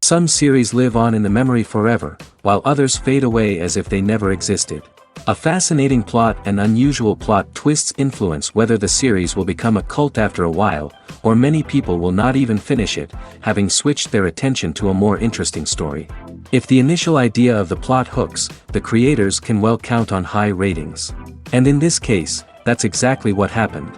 Some series live on in the memory forever, while others fade away as if they never existed. A fascinating plot and unusual plot twists influence whether the series will become a cult after a while, or many people will not even finish it, having switched their attention to a more interesting story. If the initial idea of the plot hooks, the creators can well count on high ratings. And in this case, that's exactly what happened.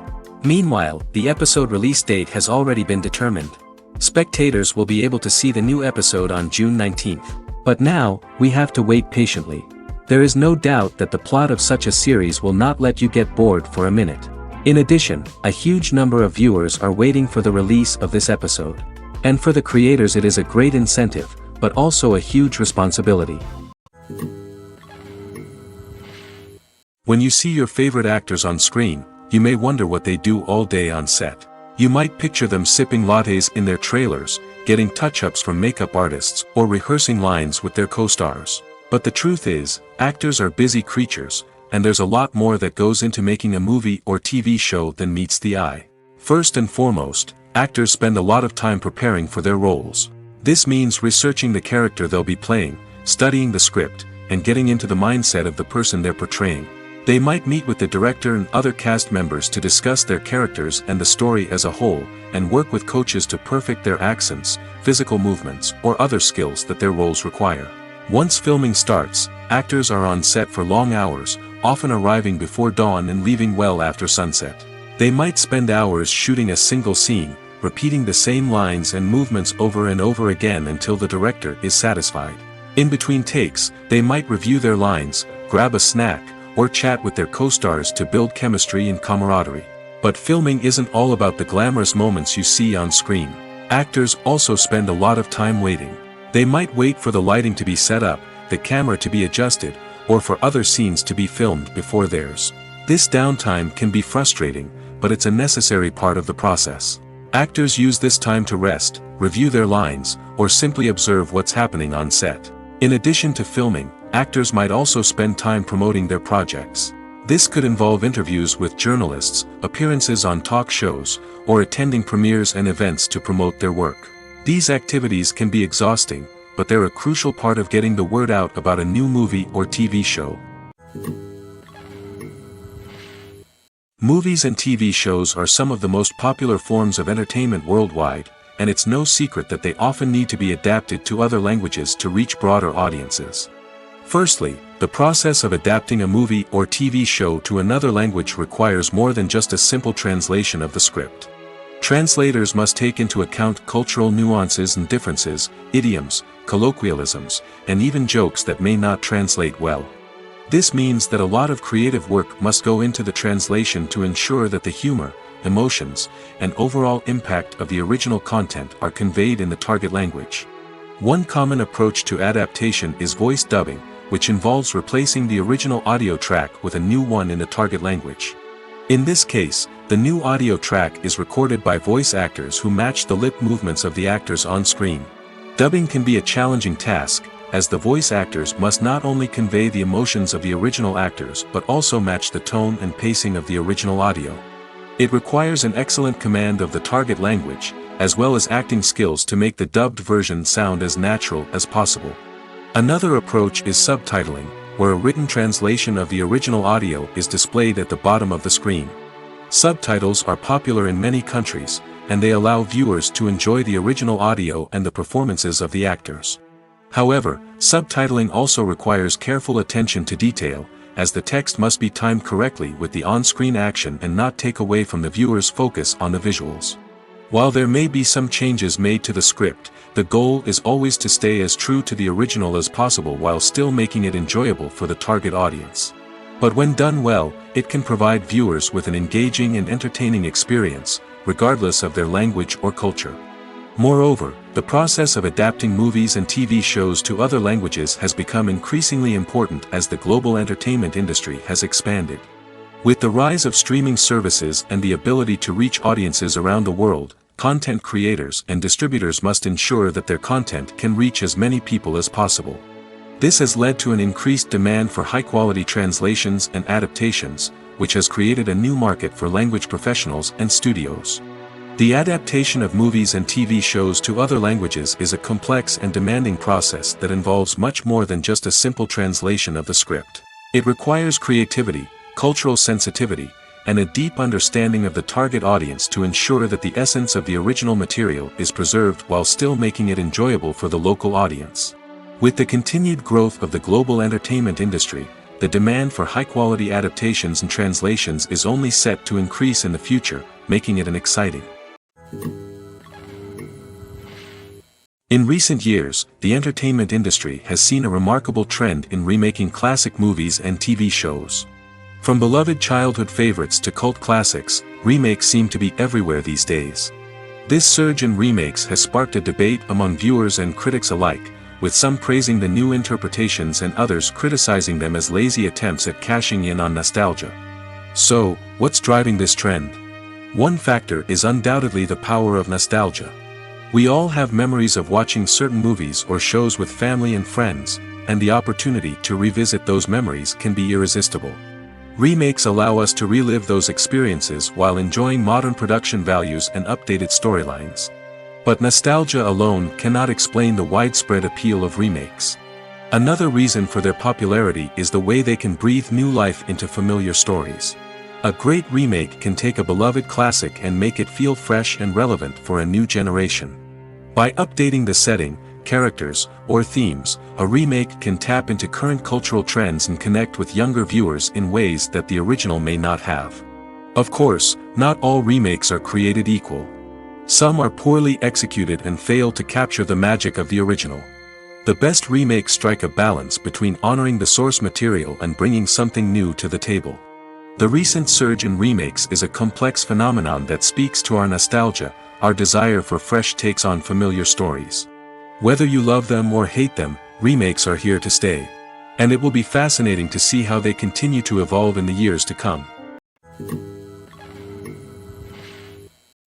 Meanwhile, the episode release date has already been determined. Spectators will be able to see the new episode on June 19th. But now, we have to wait patiently. There is no doubt that the plot of such a series will not let you get bored for a minute. In addition, a huge number of viewers are waiting for the release of this episode. And for the creators it is a great incentive, but also a huge responsibility. When you see your favorite actors on screen, you may wonder what they do all day on set. You might picture them sipping lattes in their trailers, getting touch-ups from makeup artists, or rehearsing lines with their co-stars. But the truth is, actors are busy creatures, and there's a lot more that goes into making a movie or TV show than meets the eye. First and foremost, actors spend a lot of time preparing for their roles. This means researching the character they'll be playing, studying the script, and getting into the mindset of the person they're portraying. They might meet with the director and other cast members to discuss their characters and the story as a whole, and work with coaches to perfect their accents, physical movements, or other skills that their roles require. Once filming starts, actors are on set for long hours, often arriving before dawn and leaving well after sunset. They might spend hours shooting a single scene, repeating the same lines and movements over and over again until the director is satisfied. In between takes, they might review their lines, grab a snack, or chat with their co-stars to build chemistry and camaraderie. But filming isn't all about the glamorous moments you see on screen. Actors also spend a lot of time waiting. They might wait for the lighting to be set up, the camera to be adjusted, or for other scenes to be filmed before theirs. This downtime can be frustrating, but it's a necessary part of the process. Actors use this time to rest, review their lines, or simply observe what's happening on set. In addition to filming, actors might also spend time promoting their projects. This could involve interviews with journalists, appearances on talk shows, or attending premieres and events to promote their work. These activities can be exhausting, but they're a crucial part of getting the word out about a new movie or TV show. Movies and TV shows are some of the most popular forms of entertainment worldwide, and it's no secret that they often need to be adapted to other languages to reach broader audiences. Firstly, the process of adapting a movie or TV show to another language requires more than just a simple translation of the script. Translators must take into account cultural nuances and differences, idioms, colloquialisms, and even jokes that may not translate well. This means that a lot of creative work must go into the translation to ensure that the humor, emotions, and overall impact of the original content are conveyed in the target language. One common approach to adaptation is voice dubbing, which involves replacing the original audio track with a new one in the target language. In this case, the new audio track is recorded by voice actors who match the lip movements of the actors on screen. Dubbing can be a challenging task, as the voice actors must not only convey the emotions of the original actors but also match the tone and pacing of the original audio. It requires an excellent command of the target language, as well as acting skills to make the dubbed version sound as natural as possible. Another approach is subtitling, where a written translation of the original audio is displayed at the bottom of the screen. Subtitles are popular in many countries, and they allow viewers to enjoy the original audio and the performances of the actors. However, subtitling also requires careful attention to detail, as the text must be timed correctly with the on-screen action and not take away from the viewer's focus on the visuals. While there may be some changes made to the script, the goal is always to stay as true to the original as possible while still making it enjoyable for the target audience. But when done well, it can provide viewers with an engaging and entertaining experience, regardless of their language or culture. Moreover, the process of adapting movies and TV shows to other languages has become increasingly important as the global entertainment industry has expanded. With the rise of streaming services and the ability to reach audiences around the world, content creators and distributors must ensure that their content can reach as many people as possible. This has led to an increased demand for high-quality translations and adaptations, which has created a new market for language professionals and studios. The adaptation of movies and TV shows to other languages is a complex and demanding process that involves much more than just a simple translation of the script. It requires creativity, cultural sensitivity, and a deep understanding of the target audience to ensure that the essence of the original material is preserved while still making it enjoyable for the local audience. With the continued growth of the global entertainment industry, the demand for high-quality adaptations and translations is only set to increase in the future, making it an exciting. In recent years, the entertainment industry has seen a remarkable trend in remaking classic movies and TV shows. From beloved childhood favorites to cult classics, remakes seem to be everywhere these days. This surge in remakes has sparked a debate among viewers and critics alike, with some praising the new interpretations and others criticizing them as lazy attempts at cashing in on nostalgia. So, what's driving this trend? One factor is undoubtedly the power of nostalgia. We all have memories of watching certain movies or shows with family and friends, and the opportunity to revisit those memories can be irresistible. Remakes allow us to relive those experiences while enjoying modern production values and updated storylines. But nostalgia alone cannot explain the widespread appeal of remakes. Another reason for their popularity is the way they can breathe new life into familiar stories. A great remake can take a beloved classic and make it feel fresh and relevant for a new generation. By updating the setting, characters, or themes, a remake can tap into current cultural trends and connect with younger viewers in ways that the original may not have. Of course, not all remakes are created equal. Some are poorly executed and fail to capture the magic of the original. The best remakes strike a balance between honoring the source material and bringing something new to the table. The recent surge in remakes is a complex phenomenon that speaks to our nostalgia, our desire for fresh takes on familiar stories. Whether you love them or hate them, remakes are here to stay. And it will be fascinating to see how they continue to evolve in the years to come.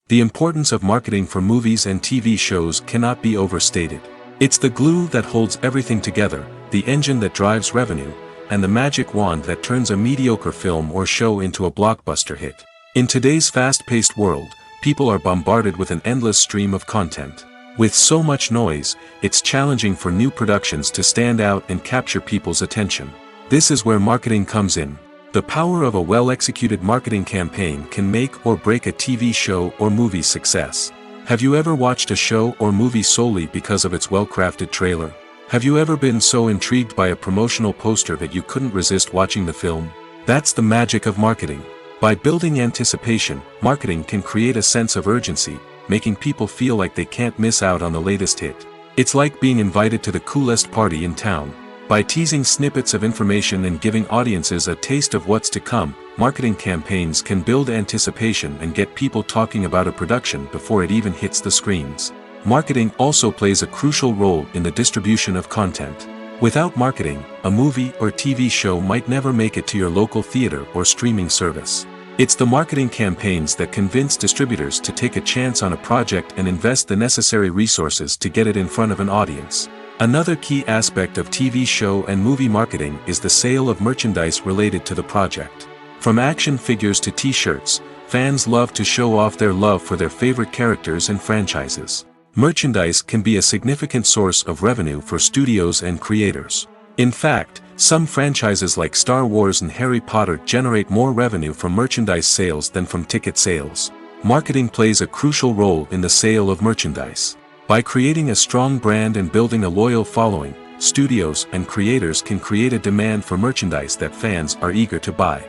The importance of marketing for movies and TV shows cannot be overstated. It's the glue that holds everything together, the engine that drives revenue, and the magic wand that turns a mediocre film or show into a blockbuster hit. In today's fast-paced world, people are bombarded with an endless stream of content. With so much noise, it's challenging for new productions to stand out and capture people's attention. This is where marketing comes in. The power of a well-executed marketing campaign can make or break a TV show or movie's success. Have you ever watched a show or movie solely because of its well-crafted trailer? Have you ever been so intrigued by a promotional poster that you couldn't resist watching the film? That's the magic of marketing. By building anticipation, marketing can create a sense of urgency, making people feel like they can't miss out on the latest hit. It's like being invited to the coolest party in town. By teasing snippets of information and giving audiences a taste of what's to come, marketing campaigns can build anticipation and get people talking about a production before it even hits the screens. Marketing also plays a crucial role in the distribution of content. Without marketing, a movie or TV show might never make it to your local theater or streaming service. It's the marketing campaigns that convince distributors to take a chance on a project and invest the necessary resources to get it in front of an audience. Another key aspect of TV show and movie marketing is the sale of merchandise related to the project. From action figures to t-shirts, fans love to show off their love for their favorite characters and franchises. Merchandise can be a significant source of revenue for studios and creators. In fact, some franchises like Star Wars and Harry Potter generate more revenue from merchandise sales than from ticket sales. Marketing plays a crucial role in the sale of merchandise. By creating a strong brand and building a loyal following, studios and creators can create a demand for merchandise that fans are eager to buy.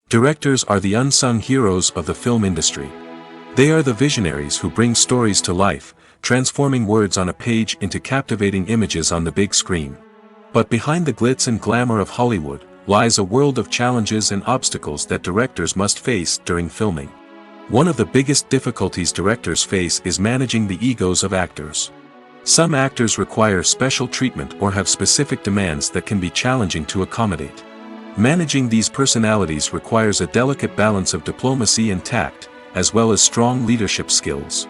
Directors are the unsung heroes of the film industry. They are the visionaries who bring stories to life, transforming words on a page into captivating images on the big screen. But behind the glitz and glamour of Hollywood, lies a world of challenges and obstacles that directors must face during filming. One of the biggest difficulties directors face is managing the egos of actors. Some actors require special treatment or have specific demands that can be challenging to accommodate. Managing these personalities requires a delicate balance of diplomacy and tact, as well as strong leadership skills.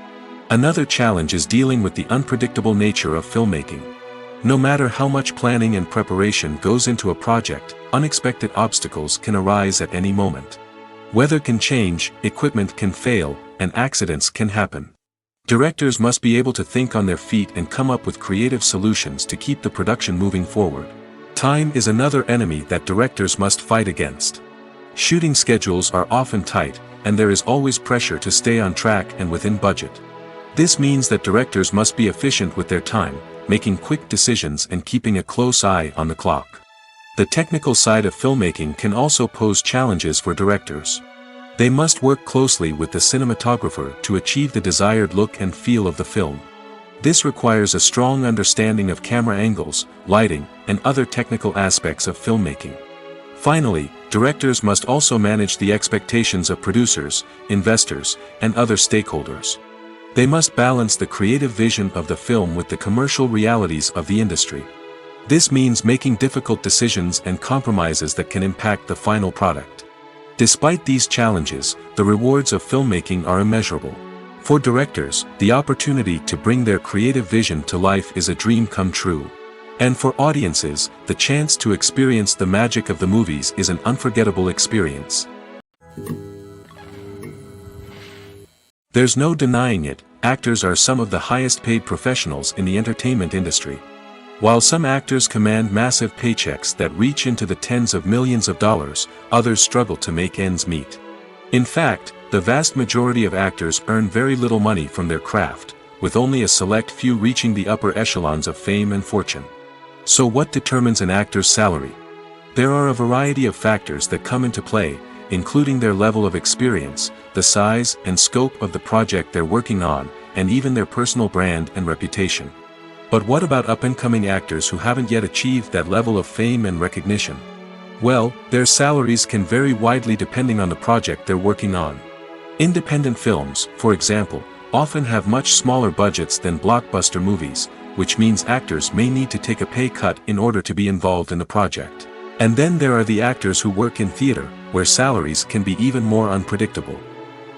Another challenge is dealing with the unpredictable nature of filmmaking. No matter how much planning and preparation goes into a project, unexpected obstacles can arise at any moment. Weather can change, equipment can fail, and accidents can happen. Directors must be able to think on their feet and come up with creative solutions to keep the production moving forward. Time is another enemy that directors must fight against. Shooting schedules are often tight, and there is always pressure to stay on track and within budget. This means that directors must be efficient with their time, making quick decisions and keeping a close eye on the clock. The technical side of filmmaking can also pose challenges for directors. They must work closely with the cinematographer to achieve the desired look and feel of the film. This requires a strong understanding of camera angles, lighting, and other technical aspects of filmmaking. Finally, directors must also manage the expectations of producers, investors, and other stakeholders. They must balance the creative vision of the film with the commercial realities of the industry. This means making difficult decisions and compromises that can impact the final product. Despite these challenges, the rewards of filmmaking are immeasurable. For directors, the opportunity to bring their creative vision to life is a dream come true. And for audiences, the chance to experience the magic of the movies is an unforgettable experience. There's no denying it, actors are some of the highest paid professionals in the entertainment industry. While some actors command massive paychecks that reach into the tens of millions of dollars, others struggle to make ends meet. In fact, the vast majority of actors earn very little money from their craft, with only a select few reaching the upper echelons of fame and fortune. So what determines an actor's salary? There are a variety of factors that come into play, including their level of experience, the size and scope of the project they're working on, and even their personal brand and reputation. But what about up-and-coming actors who haven't yet achieved that level of fame and recognition? Well, their salaries can vary widely depending on the project they're working on. Independent films, for example, often have much smaller budgets than blockbuster movies, which means actors may need to take a pay cut in order to be involved in the project. And then there are the actors who work in theater, where salaries can be even more unpredictable.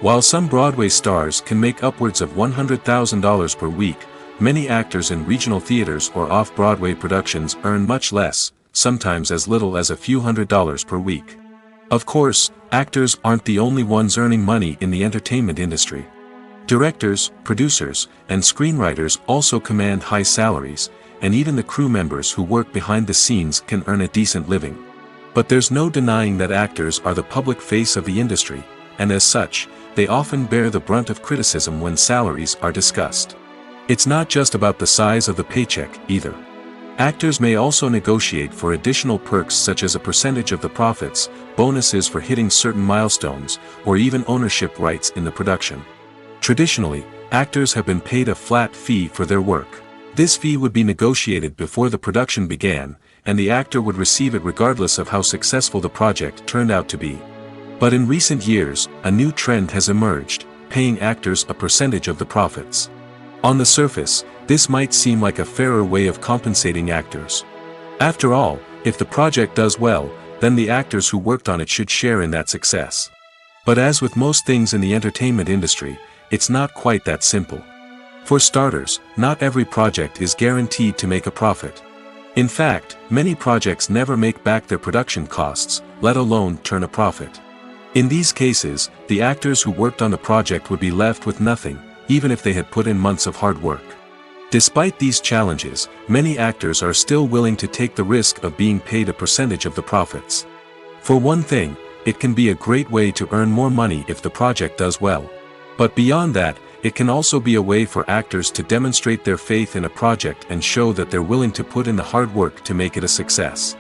While some Broadway stars can make upwards of $100,000 per week, many actors in regional theaters or off-Broadway productions earn much less, sometimes as little as a few $100s per week. Of course, actors aren't the only ones earning money in the entertainment industry. Directors, producers, and screenwriters also command high salaries, and even the crew members who work behind the scenes can earn a decent living. But there's no denying that actors are the public face of the industry, and as such, they often bear the brunt of criticism when salaries are discussed. It's not just about the size of the paycheck, either. Actors may also negotiate for additional perks such as a percentage of the profits, bonuses for hitting certain milestones, or even ownership rights in the production. Traditionally, actors have been paid a flat fee for their work. This fee would be negotiated before the production began, and the actor would receive it regardless of how successful the project turned out to be. But in recent years, a new trend has emerged, paying actors a percentage of the profits. On the surface, this might seem like a fairer way of compensating actors. After all, if the project does well, then the actors who worked on it should share in that success. But as with most things in the entertainment industry, it's not quite that simple. For starters, not every project is guaranteed to make a profit. In fact, many projects never make back their production costs, let alone turn a profit. In these cases, the actors who worked on the project would be left with nothing, even if they had put in months of hard work. Despite these challenges, many actors are still willing to take the risk of being paid a percentage of the profits. For one thing, it can be a great way to earn more money if the project does well. But beyond that, it can also be a way for actors to demonstrate their faith in a project and show that they're willing to put in the hard work to make it a success.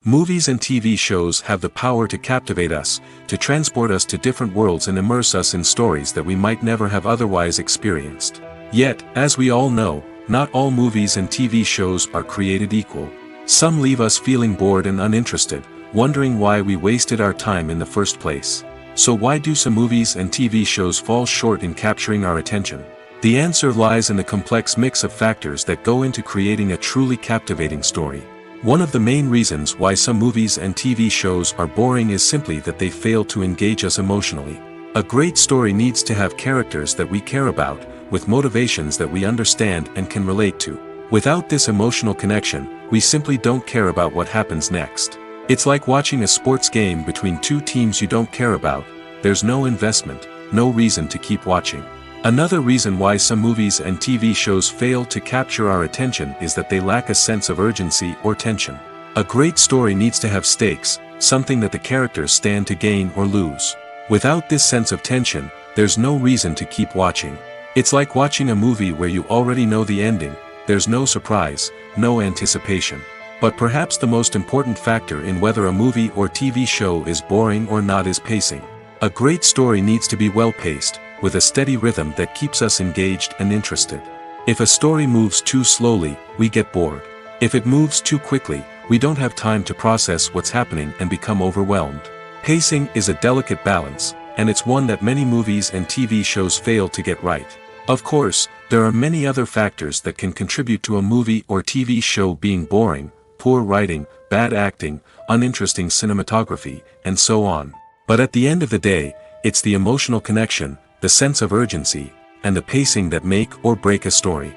Movies and TV shows have the power to captivate us, to transport us to different worlds and immerse us in stories that we might never have otherwise experienced. Yet, as we all know, not all movies and TV shows are created equal. Some leave us feeling bored and uninterested, wondering why we wasted our time in the first place. So why do some movies and TV shows fall short in capturing our attention? The answer lies in the complex mix of factors that go into creating a truly captivating story. One of the main reasons why some movies and TV shows are boring is simply that they fail to engage us emotionally. A great story needs to have characters that we care about, with motivations that we understand and can relate to. Without this emotional connection, we simply don't care about what happens next. It's like watching a sports game between two teams you don't care about. There's no investment, no reason to keep watching. Another reason why some movies and TV shows fail to capture our attention is that they lack a sense of urgency or tension. A great story needs to have stakes, something that the characters stand to gain or lose. Without this sense of tension, there's no reason to keep watching. It's like watching a movie where you already know the ending. There's no surprise, no anticipation. But perhaps the most important factor in whether a movie or TV show is boring or not is pacing. A great story needs to be well-paced, with a steady rhythm that keeps us engaged and interested. If a story moves too slowly, we get bored. If it moves too quickly, we don't have time to process what's happening and become overwhelmed. Pacing is a delicate balance, and it's one that many movies and TV shows fail to get right. Of course, there are many other factors that can contribute to a movie or TV show being boring: poor writing, bad acting, uninteresting cinematography, and so on. But at the end of the day, it's the emotional connection, the sense of urgency, and the pacing that make or break a story.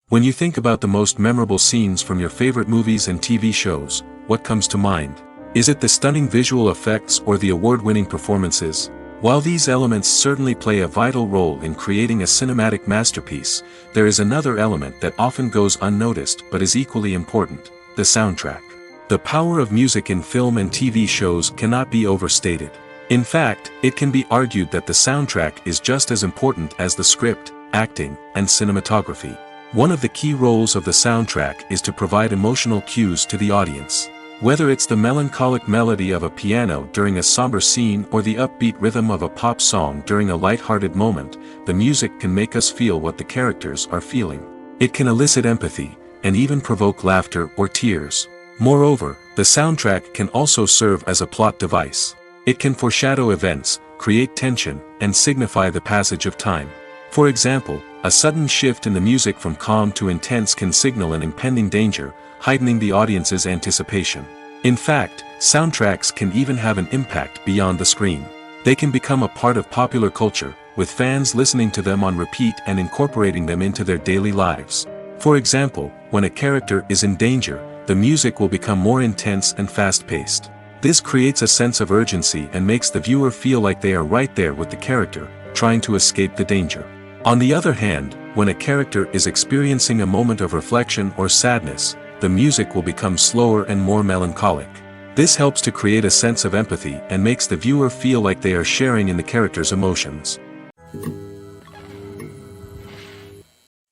When you think about the most memorable scenes from your favorite movies and TV shows, what comes to mind? Is it the stunning visual effects or the award-winning performances? While these elements certainly play a vital role in creating a cinematic masterpiece, there is another element that often goes unnoticed but is equally important: the soundtrack. The power of music in film and TV shows cannot be overstated. In fact, it can be argued that the soundtrack is just as important as the script, acting, and cinematography. One of the key roles of the soundtrack is to provide emotional cues to the audience. Whether it's the melancholic melody of a piano during a somber scene or the upbeat rhythm of a pop song during a light-hearted moment, the music can make us feel what the characters are feeling. It can elicit empathy, and even provoke laughter or tears. Moreover, the soundtrack can also serve as a plot device. It can foreshadow events, create tension, and signify the passage of time. For example, a sudden shift in the music from calm to intense can signal an impending danger, heightening the audience's anticipation. In fact, soundtracks can even have an impact beyond the screen. They can become a part of popular culture, with fans listening to them on repeat and incorporating them into their daily lives. For example, when a character is in danger, the music will become more intense and fast-paced. This creates a sense of urgency and makes the viewer feel like they are right there with the character, trying to escape the danger. On the other hand, when a character is experiencing a moment of reflection or sadness, the music will become slower and more melancholic. This helps to create a sense of empathy and makes the viewer feel like they are sharing in the character's emotions.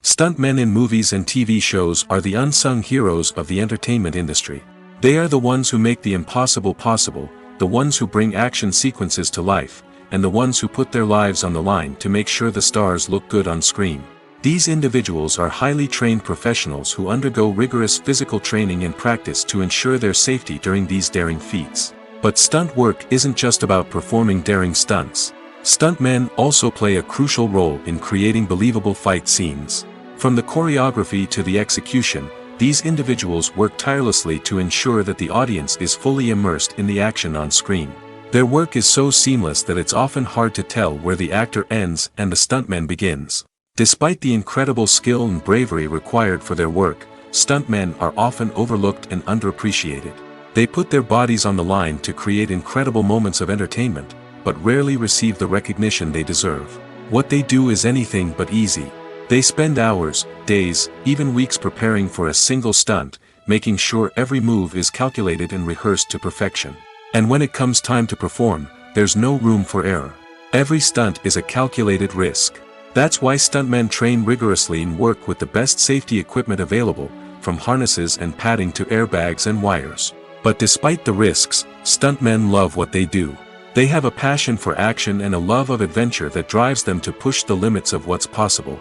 Stuntmen in movies and TV shows are the unsung heroes of the entertainment industry. They are the ones who make the impossible possible, the ones who bring action sequences to life, and the ones who put their lives on the line to make sure the stars look good on screen. These individuals are highly trained professionals who undergo rigorous physical training and practice to ensure their safety during these daring feats. But stunt work isn't just about performing daring stunts. Stuntmen also play a crucial role in creating believable fight scenes. From the choreography to the execution, these individuals work tirelessly to ensure that the audience is fully immersed in the action on screen. Their work is so seamless that it's often hard to tell where the actor ends and the stuntman begins. Despite the incredible skill and bravery required for their work, stuntmen are often overlooked and underappreciated. They put their bodies on the line to create incredible moments of entertainment, but rarely receive the recognition they deserve. What they do is anything but easy. They spend hours, days, even weeks preparing for a single stunt, making sure every move is calculated and rehearsed to perfection. And when it comes time to perform, there's no room for error. Every stunt is a calculated risk. That's why stuntmen train rigorously and work with the best safety equipment available, from harnesses and padding to airbags and wires. But despite the risks, stuntmen love what they do. They have a passion for action and a love of adventure that drives them to push the limits of what's possible.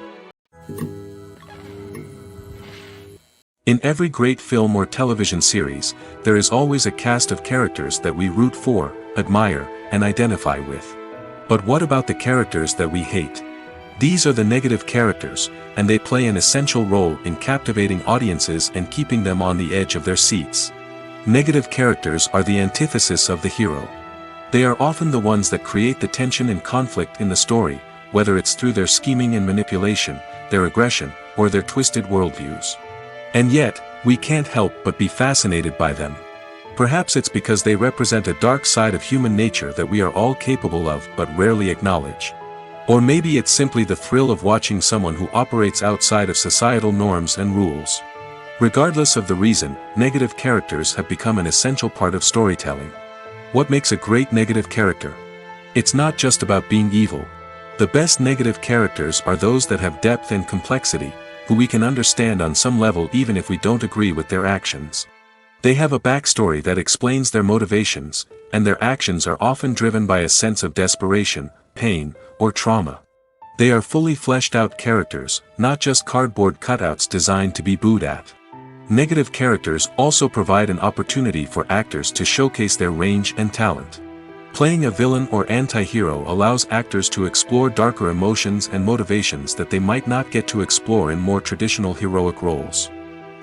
In every great film or television series, there is always a cast of characters that we root for, admire, and identify with. But what about the characters that we hate? These are the negative characters, and they play an essential role in captivating audiences and keeping them on the edge of their seats. Negative characters are the antithesis of the hero. They are often the ones that create the tension and conflict in the story, whether it's through their scheming and manipulation, their aggression, or their twisted worldviews. And yet, we can't help but be fascinated by them. Perhaps it's because they represent a dark side of human nature that we are all capable of but rarely acknowledge. Or maybe it's simply the thrill of watching someone who operates outside of societal norms and rules. Regardless of the reason, negative characters have become an essential part of storytelling. What makes a great negative character? It's not just about being evil. The best negative characters are those that have depth and complexity, who we can understand on some level even if we don't agree with their actions. They have a backstory that explains their motivations, and their actions are often driven by a sense of desperation, pain, or trauma. They are fully fleshed out characters, not just cardboard cutouts designed to be booed at. Negative characters also provide an opportunity for actors to showcase their range and talent. Playing a villain or anti-hero allows actors to explore darker emotions and motivations that they might not get to explore in more traditional heroic roles.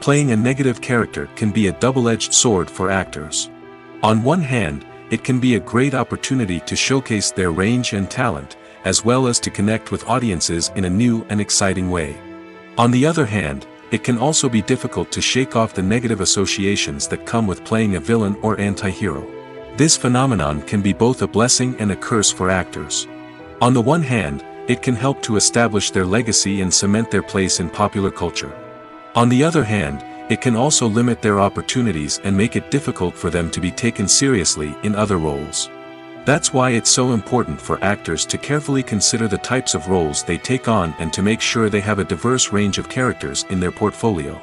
Playing a negative character can be a double-edged sword for actors. On one hand, it can be a great opportunity to showcase their range and talent, as well as to connect with audiences in a new and exciting way. On the other hand, it can also be difficult to shake off the negative associations that come with playing a villain or anti-hero. This phenomenon can be both a blessing and a curse for actors. On the one hand, it can help to establish their legacy and cement their place in popular culture. On the other hand, it can also limit their opportunities and make it difficult for them to be taken seriously in other roles. That's why it's so important for actors to carefully consider the types of roles they take on and to make sure they have a diverse range of characters in their portfolio.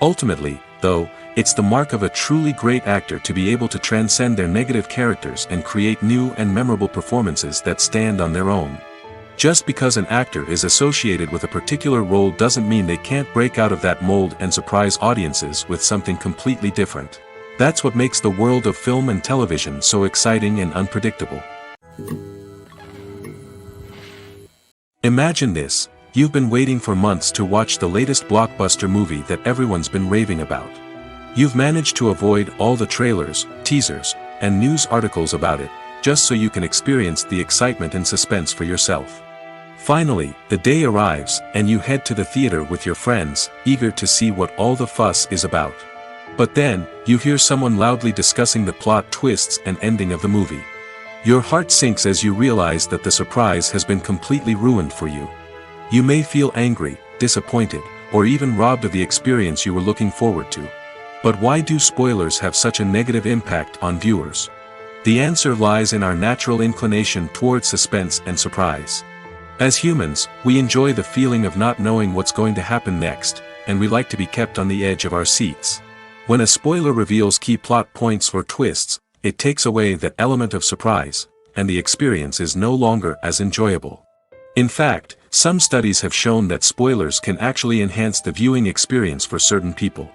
Ultimately, though, it's the mark of a truly great actor to be able to transcend their negative characters and create new and memorable performances that stand on their own. Just because an actor is associated with a particular role doesn't mean they can't break out of that mold and surprise audiences with something completely different. That's what makes the world of film and television so exciting and unpredictable. Imagine this: you've been waiting for months to watch the latest blockbuster movie that everyone's been raving about. You've managed to avoid all the trailers, teasers, and news articles about it, just so you can experience the excitement and suspense for yourself. Finally, the day arrives, and you head to the theater with your friends, eager to see what all the fuss is about. But then, you hear someone loudly discussing the plot twists and ending of the movie. Your heart sinks as you realize that the surprise has been completely ruined for you. You may feel angry, disappointed, or even robbed of the experience you were looking forward to. But why do spoilers have such a negative impact on viewers? The answer lies in our natural inclination toward suspense and surprise. As humans, we enjoy the feeling of not knowing what's going to happen next, and we like to be kept on the edge of our seats. When a spoiler reveals key plot points or twists, it takes away that element of surprise, and the experience is no longer as enjoyable. In fact, some studies have shown that spoilers can actually enhance the viewing experience for certain people.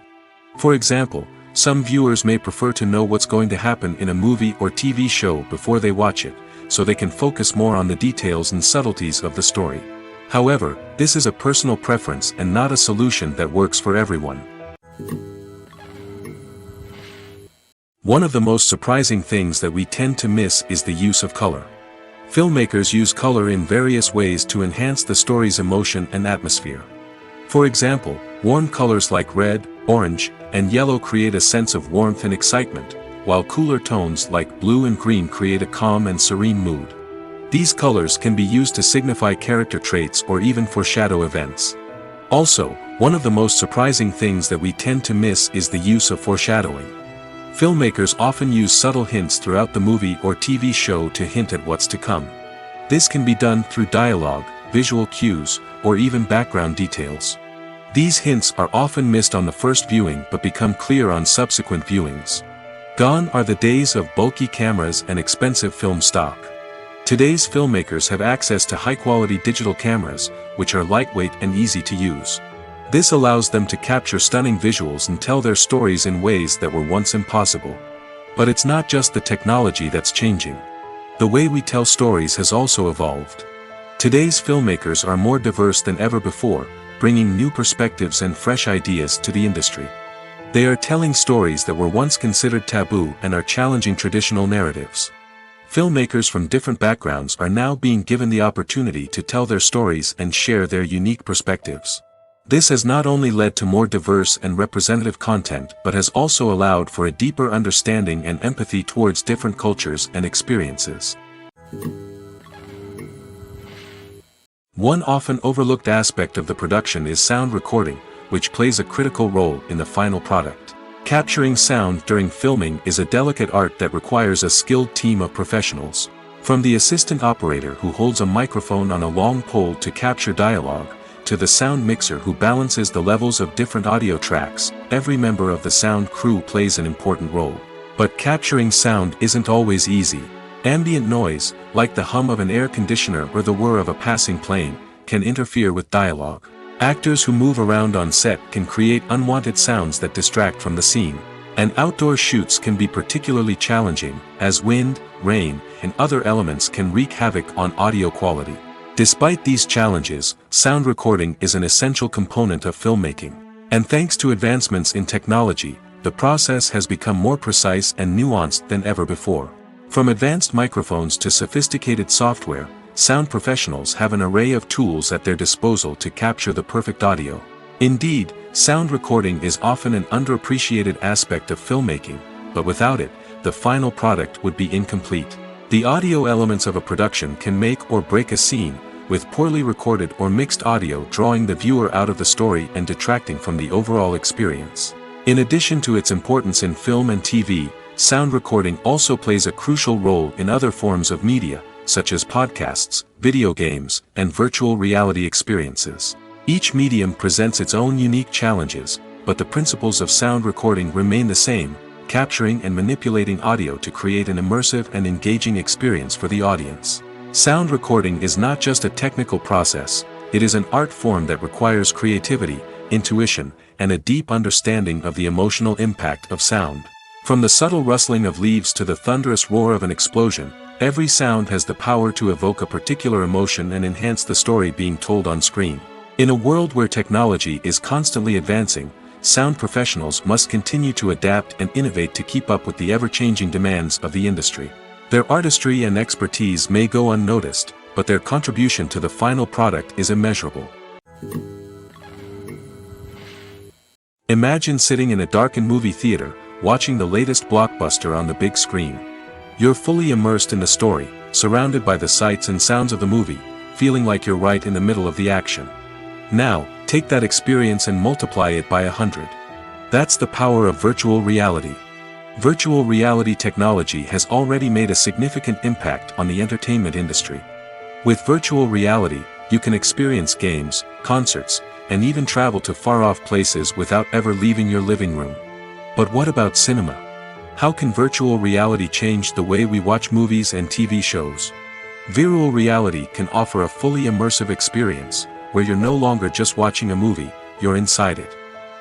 For example, some viewers may prefer to know what's going to happen in a movie or TV show before they watch it, so they can focus more on the details and subtleties of the story. However, this is a personal preference and not a solution that works for everyone. One of the most surprising things that we tend to miss is the use of color. Filmmakers use color in various ways to enhance the story's emotion and atmosphere. For example, warm colors like red, orange, and yellow create a sense of warmth and excitement, while cooler tones like blue and green create a calm and serene mood. These colors can be used to signify character traits or even foreshadow events. Also, one of the most surprising things that we tend to miss is the use of foreshadowing. Filmmakers often use subtle hints throughout the movie or TV show to hint at what's to come. This can be done through dialogue, visual cues, or even background details. These hints are often missed on the first viewing but become clear on subsequent viewings. Gone are the days of bulky cameras and expensive film stock. Today's filmmakers have access to high-quality digital cameras, which are lightweight and easy to use. This allows them to capture stunning visuals and tell their stories in ways that were once impossible. But it's not just the technology that's changing. The way we tell stories has also evolved. Today's filmmakers are more diverse than ever before, bringing new perspectives and fresh ideas to the industry. They are telling stories that were once considered taboo and are challenging traditional narratives. Filmmakers from different backgrounds are now being given the opportunity to tell their stories and share their unique perspectives. This has not only led to more diverse and representative content but has also allowed for a deeper understanding and empathy towards different cultures and experiences. One often overlooked aspect of the production is sound recording, which plays a critical role in the final product. Capturing sound during filming is a delicate art that requires a skilled team of professionals. From the assistant operator who holds a microphone on a long pole to capture dialogue, to the sound mixer who balances the levels of different audio tracks, every member of the sound crew plays an important role. But capturing sound isn't always easy. Ambient noise, like the hum of an air conditioner or the whir of a passing plane, can interfere with dialogue. Actors who move around on set can create unwanted sounds that distract from the scene. And outdoor shoots can be particularly challenging, as wind, rain, and other elements can wreak havoc on audio quality. Despite these challenges, sound recording is an essential component of filmmaking. And thanks to advancements in technology, the process has become more precise and nuanced than ever before. From advanced microphones to sophisticated software, sound professionals have an array of tools at their disposal to capture the perfect audio. Indeed, sound recording is often an underappreciated aspect of filmmaking, but without it, the final product would be incomplete. The audio elements of a production can make or break a scene, with poorly recorded or mixed audio drawing the viewer out of the story and detracting from the overall experience. In addition to its importance in film and TV, sound recording also plays a crucial role in other forms of media, such as podcasts, video games, and virtual reality experiences. Each medium presents its own unique challenges, but the principles of sound recording remain the same, capturing and manipulating audio to create an immersive and engaging experience for the audience. Sound recording is not just a technical process, it is an art form that requires creativity, intuition, and a deep understanding of the emotional impact of sound. From the subtle rustling of leaves to the thunderous roar of an explosion, every sound has the power to evoke a particular emotion and enhance the story being told on screen. In a world where technology is constantly advancing, sound professionals must continue to adapt and innovate to keep up with the ever-changing demands of the industry. Their artistry and expertise may go unnoticed, but their contribution to the final product is immeasurable. Imagine sitting in a darkened movie theater, watching the latest blockbuster on the big screen. You're fully immersed in the story, surrounded by the sights and sounds of the movie, feeling like you're right in the middle of the action. Now, take that experience and multiply it by 100. That's the power of virtual reality. Virtual reality technology has already made a significant impact on the entertainment industry. With virtual reality, you can experience games, concerts, and even travel to far-off places without ever leaving your living room. But what about cinema? How can virtual reality change the way we watch movies and TV shows? Virtual reality can offer a fully immersive experience, where you're no longer just watching a movie, you're inside it.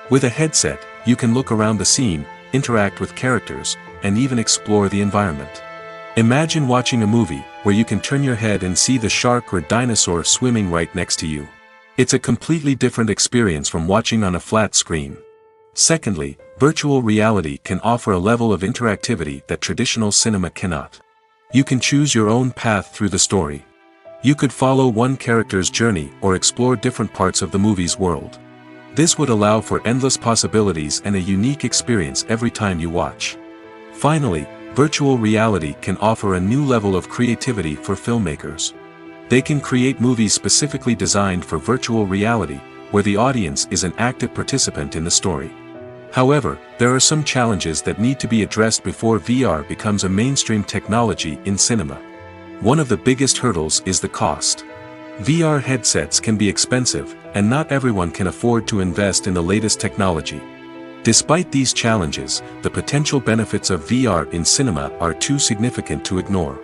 With a headset, you can look around the scene, interact with characters, and even explore the environment. Imagine watching a movie where you can turn your head and see the shark or dinosaur swimming right next to you. It's a completely different experience from watching on a flat screen. Secondly, virtual reality can offer a level of interactivity that traditional cinema cannot. You can choose your own path through the story. You could follow one character's journey or explore different parts of the movie's world. This would allow for endless possibilities and a unique experience every time you watch. Finally, virtual reality can offer a new level of creativity for filmmakers. They can create movies specifically designed for virtual reality, where the audience is an active participant in the story. However, there are some challenges that need to be addressed before VR becomes a mainstream technology in cinema. One of the biggest hurdles is the cost. VR headsets can be expensive, and not everyone can afford to invest in the latest technology. Despite these challenges, the potential benefits of VR in cinema are too significant to ignore.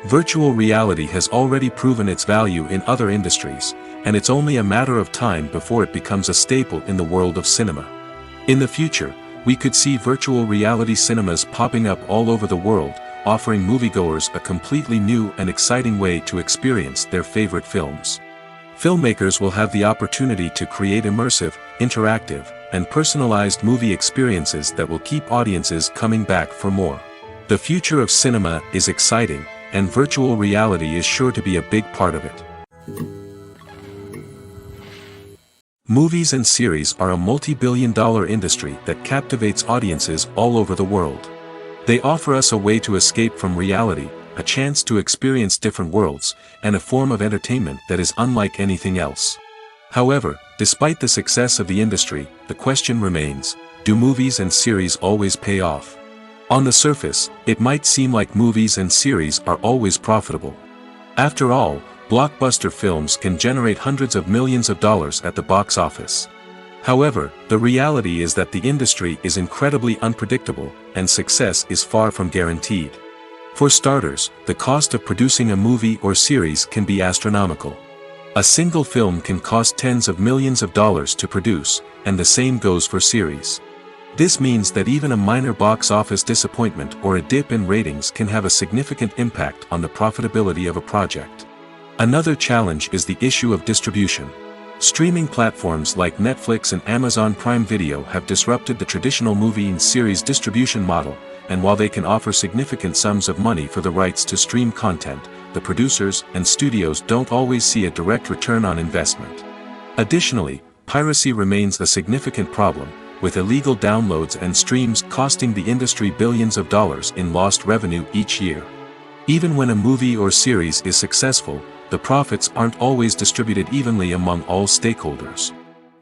Virtual reality has already proven its value in other industries, and it's only a matter of time before it becomes a staple in the world of cinema. In the future, we could see virtual reality cinemas popping up all over the world, offering moviegoers a completely new and exciting way to experience their favorite films. Filmmakers will have the opportunity to create immersive, interactive, and personalized movie experiences that will keep audiences coming back for more. The future of cinema is exciting, and virtual reality is sure to be a big part of it. Movies and series are a multi-billion-dollar industry that captivates audiences all over the world. They offer us a way to escape from reality, a chance to experience different worlds, and a form of entertainment that is unlike anything else. However, despite the success of the industry, the question remains, do movies and series always pay off? On the surface, it might seem like movies and series are always profitable. After all, blockbuster films can generate hundreds of millions of dollars at the box office. However, the reality is that the industry is incredibly unpredictable, and success is far from guaranteed. For starters, the cost of producing a movie or series can be astronomical. A single film can cost tens of millions of dollars to produce, and the same goes for series. This means that even a minor box office disappointment or a dip in ratings can have a significant impact on the profitability of a project. Another challenge is the issue of distribution. Streaming platforms like Netflix and Amazon Prime Video have disrupted the traditional movie and series distribution model, and while they can offer significant sums of money for the rights to stream content, the producers and studios don't always see a direct return on investment. Additionally, piracy remains a significant problem, with illegal downloads and streams costing the industry billions of dollars in lost revenue each year. Even when a movie or series is successful, the profits aren't always distributed evenly among all stakeholders.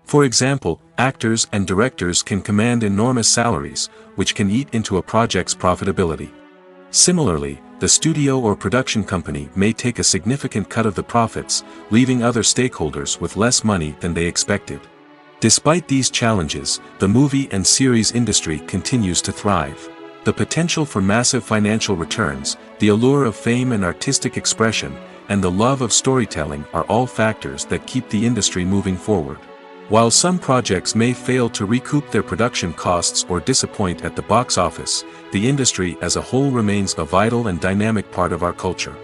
For example, actors and directors can command enormous salaries, which can eat into a project's profitability. Similarly, the studio or production company may take a significant cut of the profits, leaving other stakeholders with less money than they expected. Despite these challenges, the movie and series industry continues to thrive. The potential for massive financial returns, the allure of fame and artistic expression, and the love of storytelling are all factors that keep the industry moving forward. While some projects may fail to recoup their production costs or disappoint at the box office, the industry as a whole remains a vital and dynamic part of our culture.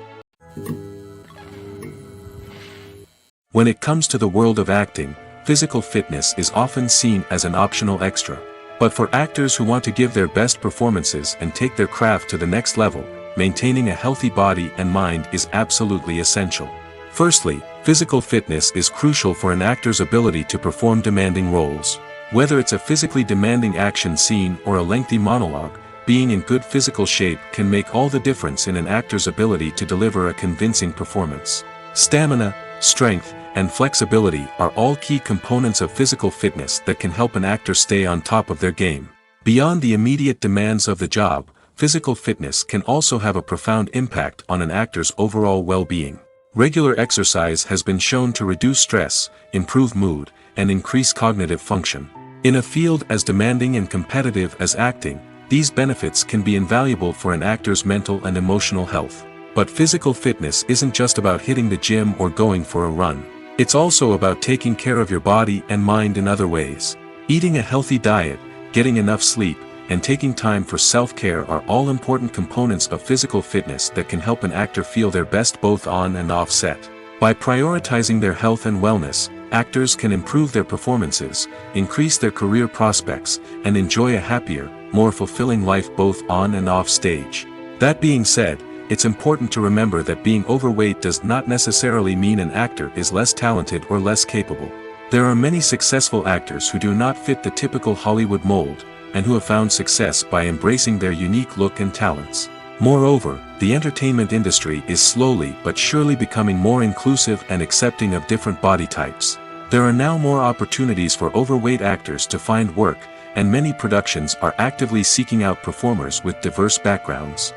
When it comes to the world of acting, physical fitness is often seen as an optional extra. But for actors who want to give their best performances and take their craft to the next level, maintaining a healthy body and mind is absolutely essential. Firstly, physical fitness is crucial for an actor's ability to perform demanding roles. Whether it's a physically demanding action scene or a lengthy monologue, being in good physical shape can make all the difference in an actor's ability to deliver a convincing performance. Stamina, strength, and flexibility are all key components of physical fitness that can help an actor stay on top of their game. Beyond the immediate demands of the job, physical fitness can also have a profound impact on an actor's overall well-being. Regular exercise has been shown to reduce stress, improve mood, and increase cognitive function. In a field as demanding and competitive as acting, these benefits can be invaluable for an actor's mental and emotional health. But physical fitness isn't just about hitting the gym or going for a run. It's also about taking care of your body and mind in other ways. Eating a healthy diet, getting enough sleep, and taking time for self-care are all important components of physical fitness that can help an actor feel their best both on and off set. By prioritizing their health and wellness, actors can improve their performances, increase their career prospects, and enjoy a happier, more fulfilling life both on and off stage. That being said, it's important to remember that being overweight does not necessarily mean an actor is less talented or less capable. There are many successful actors who do not fit the typical Hollywood mold, and who have found success by embracing their unique look and talents. Moreover, the entertainment industry is slowly but surely becoming more inclusive and accepting of different body types. There are now more opportunities for overweight actors to find work, and many productions are actively seeking out performers with diverse backgrounds.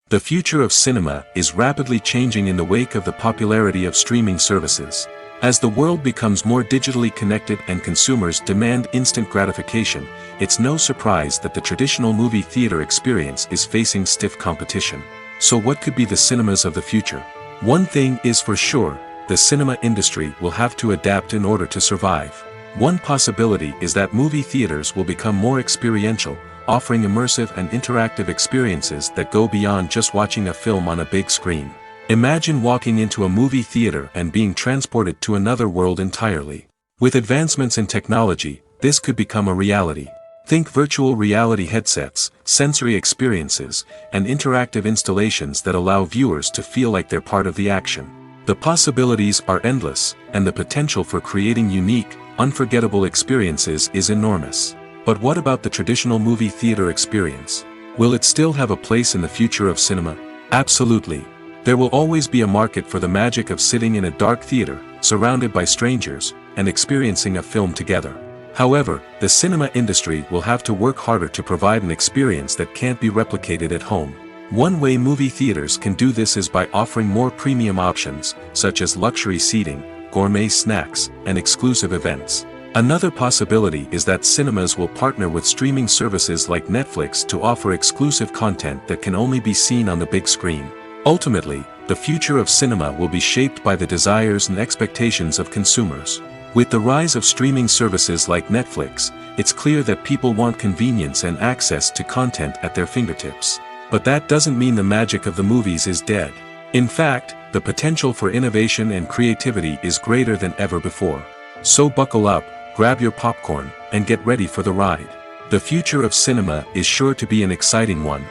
The future of cinema is rapidly changing in the wake of the popularity of streaming services. As the world becomes more digitally connected and consumers demand instant gratification, it's no surprise that the traditional movie theater experience is facing stiff competition. So what could be the cinemas of the future? One thing is for sure, the cinema industry will have to adapt in order to survive. One possibility is that movie theaters will become more experiential, offering immersive and interactive experiences that go beyond just watching a film on a big screen. Imagine walking into a movie theater and being transported to another world entirely. With advancements in technology, this could become a reality. Think virtual reality headsets, sensory experiences, and interactive installations that allow viewers to feel like they're part of the action. The possibilities are endless, and the potential for creating unique, unforgettable experiences is enormous. But what about the traditional movie theater experience? Will it still have a place in the future of cinema? Absolutely. There will always be a market for the magic of sitting in a dark theater, surrounded by strangers, and experiencing a film together. However, the cinema industry will have to work harder to provide an experience that can't be replicated at home. One way movie theaters can do this is by offering more premium options, such as luxury seating, gourmet snacks, and exclusive events. Another possibility is that cinemas will partner with streaming services like Netflix to offer exclusive content that can only be seen on the big screen. Ultimately, the future of cinema will be shaped by the desires and expectations of consumers. With the rise of streaming services like Netflix, it's clear that people want convenience and access to content at their fingertips. But that doesn't mean the magic of the movies is dead. In fact, the potential for innovation and creativity is greater than ever before. So buckle up, grab your popcorn, and get ready for the ride. The future of cinema is sure to be an exciting one.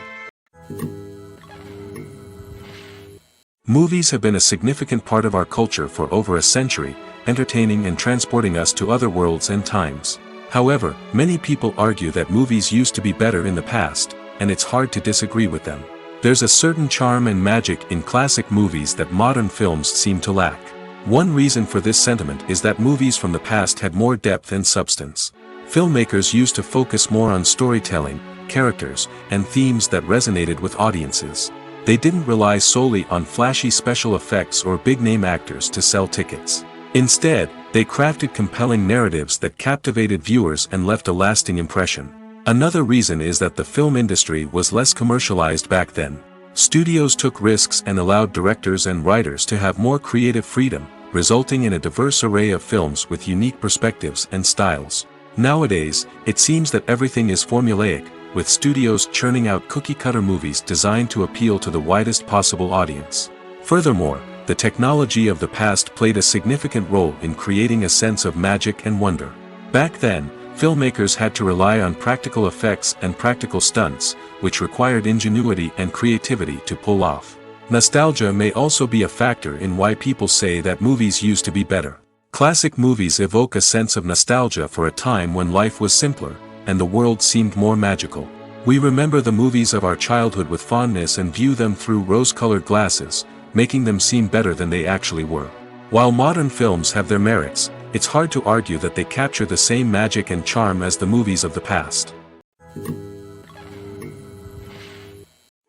Movies have been a significant part of our culture for over a century, entertaining and transporting us to other worlds and times. However, many people argue that movies used to be better in the past, and it's hard to disagree with them. There's a certain charm and magic in classic movies that modern films seem to lack. One reason for this sentiment is that movies from the past had more depth and substance. Filmmakers used to focus more on storytelling, characters, and themes that resonated with audiences. They didn't rely solely on flashy special effects or big-name actors to sell tickets. Instead, they crafted compelling narratives that captivated viewers and left a lasting impression. Another reason is that the film industry was less commercialized back then. Studios took risks and allowed directors and writers to have more creative freedom, resulting in a diverse array of films with unique perspectives and styles. Nowadays, it seems that everything is formulaic, with studios churning out cookie-cutter movies designed to appeal to the widest possible audience. Furthermore, the technology of the past played a significant role in creating a sense of magic and wonder. Back then, filmmakers had to rely on practical effects and practical stunts, which required ingenuity and creativity to pull off. Nostalgia may also be a factor in why people say that movies used to be better. Classic movies evoke a sense of nostalgia for a time when life was simpler, and the world seemed more magical. We remember the movies of our childhood with fondness and view them through rose-colored glasses, making them seem better than they actually were. While modern films have their merits, it's hard to argue that they capture the same magic and charm as the movies of the past.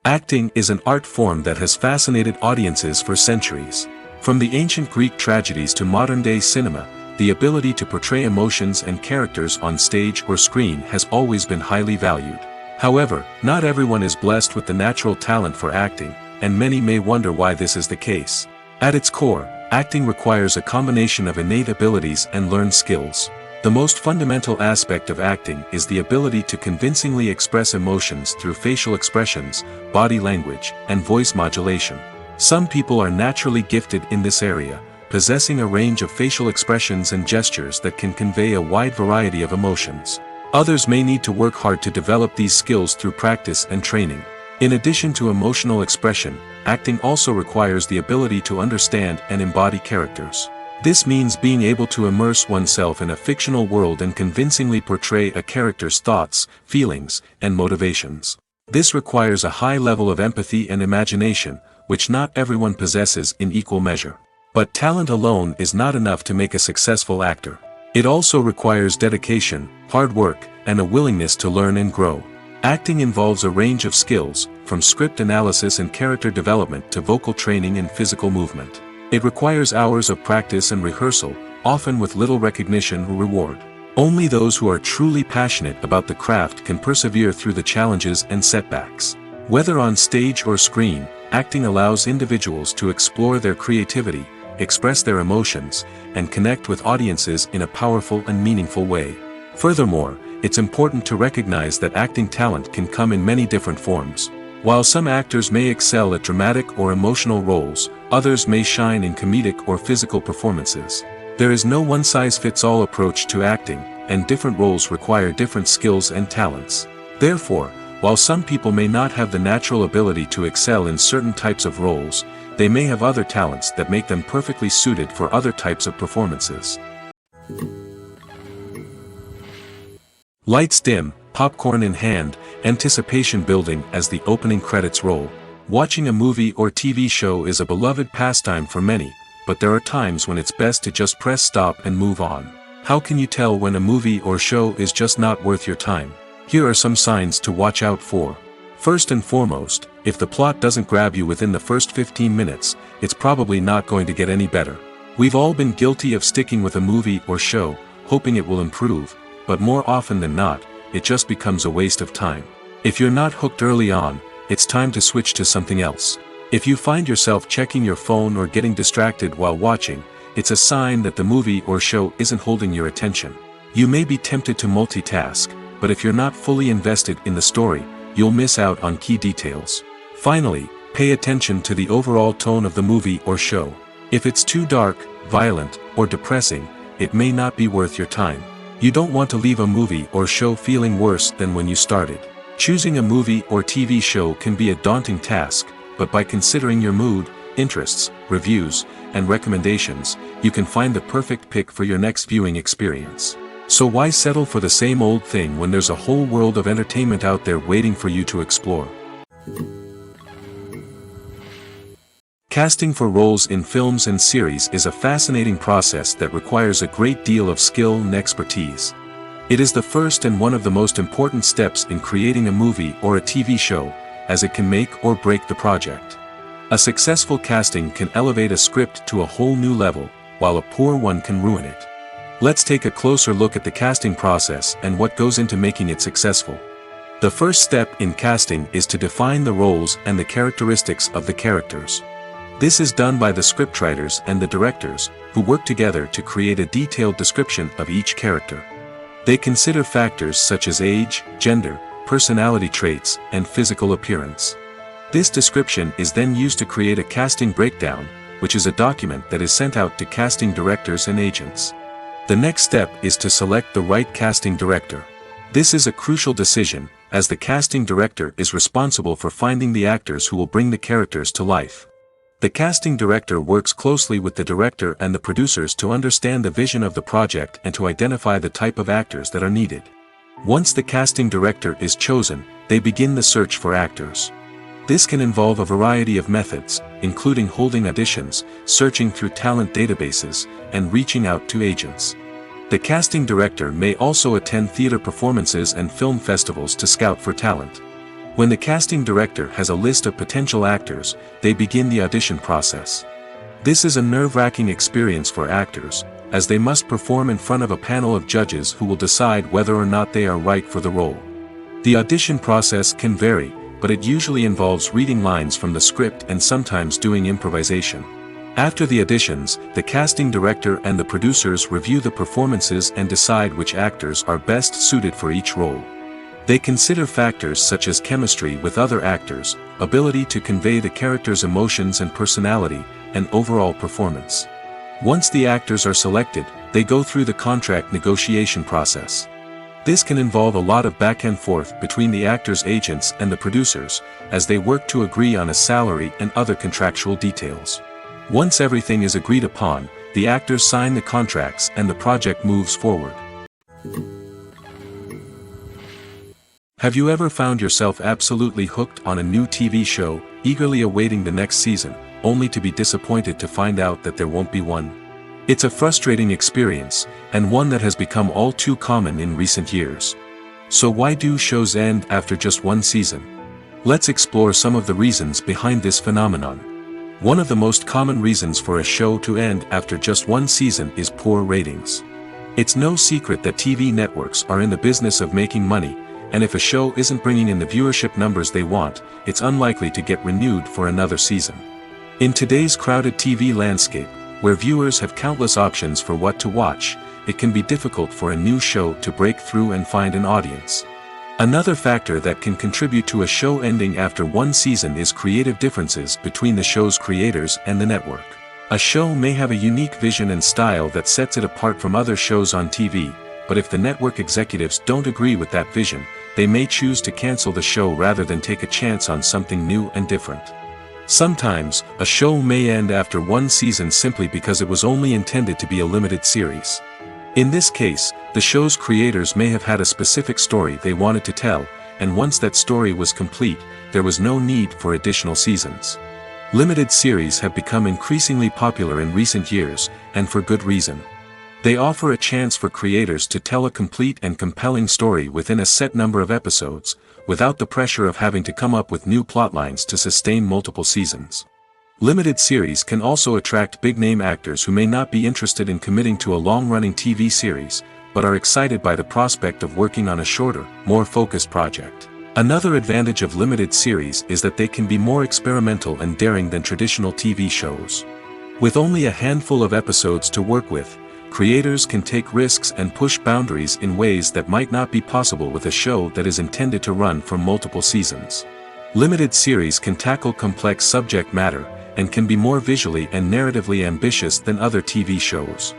Acting is an art form that has fascinated audiences for centuries. From the ancient Greek tragedies to modern-day cinema, the ability to portray emotions and characters on stage or screen has always been highly valued. However, not everyone is blessed with the natural talent for acting, and many may wonder why this is the case. At its core, acting requires a combination of innate abilities and learned skills. The most fundamental aspect of acting is the ability to convincingly express emotions through facial expressions, body language, and voice modulation. Some people are naturally gifted in this area, possessing a range of facial expressions and gestures that can convey a wide variety of emotions. Others may need to work hard to develop these skills through practice and training. In addition to emotional expression, acting also requires the ability to understand and embody characters. This means being able to immerse oneself in a fictional world and convincingly portray a character's thoughts, feelings, and motivations. This requires a high level of empathy and imagination, which not everyone possesses in equal measure. But talent alone is not enough to make a successful actor. It also requires dedication, hard work, and a willingness to learn and grow. Acting involves a range of skills, from script analysis and character development to vocal training and physical movement. It requires hours of practice and rehearsal, often with little recognition or reward. Only those who are truly passionate about the craft can persevere through the challenges and setbacks. Whether on stage or screen, acting allows individuals to explore their creativity, express their emotions, and connect with audiences in a powerful and meaningful way. Furthermore, it's important to recognize that acting talent can come in many different forms. While some actors may excel at dramatic or emotional roles, others may shine in comedic or physical performances. There is no one-size-fits-all approach to acting, and different roles require different skills and talents. Therefore, While some people may not have the natural ability to excel in certain types of roles, they may have other talents that make them perfectly suited for other types of performances. Lights dim, popcorn in hand, anticipation building as the opening credits roll. Watching a movie or TV show is a beloved pastime for many, but there are times when it's best to just press stop and move on. How can you tell when a movie or show is just not worth your time? Here are some signs to watch out for. First and foremost, if the plot doesn't grab you within the first 15 minutes, it's probably not going to get any better. We've all been guilty of sticking with a movie or show, hoping it will improve, but more often than not, it just becomes a waste of time. If you're not hooked early on, it's time to switch to something else. If you find yourself checking your phone or getting distracted while watching, it's a sign that the movie or show isn't holding your attention. You may be tempted to multitask, but if you're not fully invested in the story, you'll miss out on key details. Finally, pay attention to the overall tone of the movie or show. If it's too dark, violent, or depressing, it may not be worth your time. You don't want to leave a movie or show feeling worse than when you started. Choosing a movie or TV show can be a daunting task, but by considering your mood, interests, reviews, and recommendations, you can find the perfect pick for your next viewing experience. So why settle for the same old thing when there's a whole world of entertainment out there waiting for you to explore? Casting for roles in films and series is a fascinating process that requires a great deal of skill and expertise. It is the first and one of the most important steps in creating a movie or a TV show, as it can make or break the project. A successful casting can elevate a script to a whole new level, while a poor one can ruin it. Let's take a closer look at the casting process and what goes into making it successful. The first step in casting is to define the roles and the characteristics of the characters. This is done by the scriptwriters and the directors, who work together to create a detailed description of each character. They consider factors such as age, gender, personality traits, and physical appearance. This description is then used to create a casting breakdown, which is a document that is sent out to casting directors and agents. The next step is to select the right casting director. This is a crucial decision, as the casting director is responsible for finding the actors who will bring the characters to life. The casting director works closely with the director and the producers to understand the vision of the project and to identify the type of actors that are needed. Once the casting director is chosen, they begin the search for actors. This can involve a variety of methods, including holding auditions, searching through talent databases, and reaching out to agents. The casting director may also attend theater performances and film festivals to scout for talent. When the casting director has a list of potential actors, they begin the audition process. This is a nerve-wracking experience for actors, as they must perform in front of a panel of judges who will decide whether or not they are right for the role. The audition process can vary, but it usually involves reading lines from the script and sometimes doing improvisation. After the auditions, the casting director and the producers review the performances and decide which actors are best suited for each role. They consider factors such as chemistry with other actors, ability to convey the character's emotions and personality, and overall performance. Once the actors are selected, they go through the contract negotiation process. This can involve a lot of back and forth between the actors' agents and the producers, as they work to agree on a salary and other contractual details. Once everything is agreed upon, the actors sign the contracts and the project moves forward. Have you ever found yourself absolutely hooked on a new TV show, eagerly awaiting the next season, only to be disappointed to find out that there won't be one? It's a frustrating experience, and one that has become all too common in recent years. So why do shows end after just one season? Let's explore some of the reasons behind this phenomenon. One of the most common reasons for a show to end after just one season is poor ratings. It's no secret that TV networks are in the business of making money, and if a show isn't bringing in the viewership numbers they want, it's unlikely to get renewed for another season. In today's crowded TV landscape, where viewers have countless options for what to watch, it can be difficult for a new show to break through and find an audience. Another factor that can contribute to a show ending after one season is creative differences between the show's creators and the network. A show may have a unique vision and style that sets it apart from other shows on TV, but if the network executives don't agree with that vision, they may choose to cancel the show rather than take a chance on something new and different. Sometimes, a show may end after one season simply because it was only intended to be a limited series. In this case, the show's creators may have had a specific story they wanted to tell, and once that story was complete, there was no need for additional seasons. Limited series have become increasingly popular in recent years, and for good reason. They offer a chance for creators to tell a complete and compelling story within a set number of episodes, without the pressure of having to come up with new plotlines to sustain multiple seasons. Limited series can also attract big-name actors who may not be interested in committing to a long-running TV series, but are excited by the prospect of working on a shorter, more focused project. Another advantage of limited series is that they can be more experimental and daring than traditional TV shows. With only a handful of episodes to work with, creators can take risks and push boundaries in ways that might not be possible with a show that is intended to run for multiple seasons. Limited series can tackle complex subject matter, and can be more visually and narratively ambitious than other TV shows.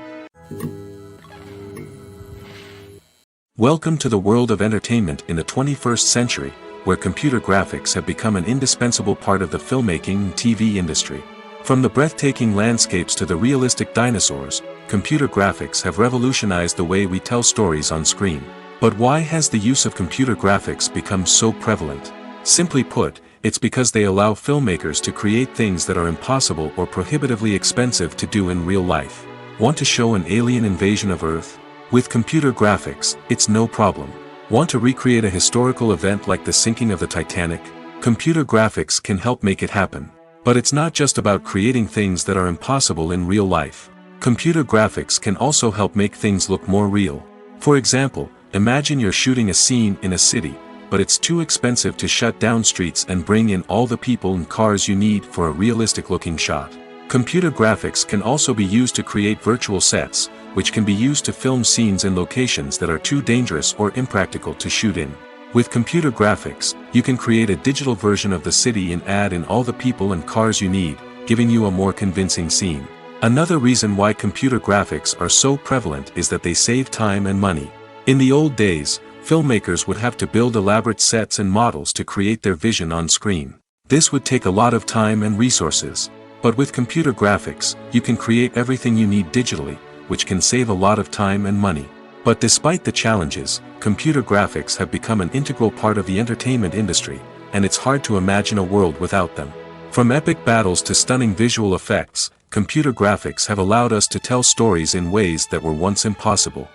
Welcome to the world of entertainment in the 21st century, where computer graphics have become an indispensable part of the filmmaking and TV industry. From the breathtaking landscapes to the realistic dinosaurs, computer graphics have revolutionized the way we tell stories on screen. But why has the use of computer graphics become so prevalent? Simply put, it's because they allow filmmakers to create things that are impossible or prohibitively expensive to do in real life. Want to show an alien invasion of Earth? With computer graphics, it's no problem. Want to recreate a historical event like the sinking of the Titanic? Computer graphics can help make it happen. But it's not just about creating things that are impossible in real life. Computer graphics can also help make things look more real. For example, imagine you're shooting a scene in a city, but it's too expensive to shut down streets and bring in all the people and cars you need for a realistic-looking shot. Computer graphics can also be used to create virtual sets, which can be used to film scenes in locations that are too dangerous or impractical to shoot in. With computer graphics, you can create a digital version of the city and add in all the people and cars you need, giving you a more convincing scene. Another reason why computer graphics are so prevalent is that they save time and money. In the old days, filmmakers would have to build elaborate sets and models to create their vision on screen. This would take a lot of time and resources. But with computer graphics, you can create everything you need digitally, which can save a lot of time and money. But despite the challenges, computer graphics have become an integral part of the entertainment industry, and it's hard to imagine a world without them. From epic battles to stunning visual effects, computer graphics have allowed us to tell stories in ways that were once impossible.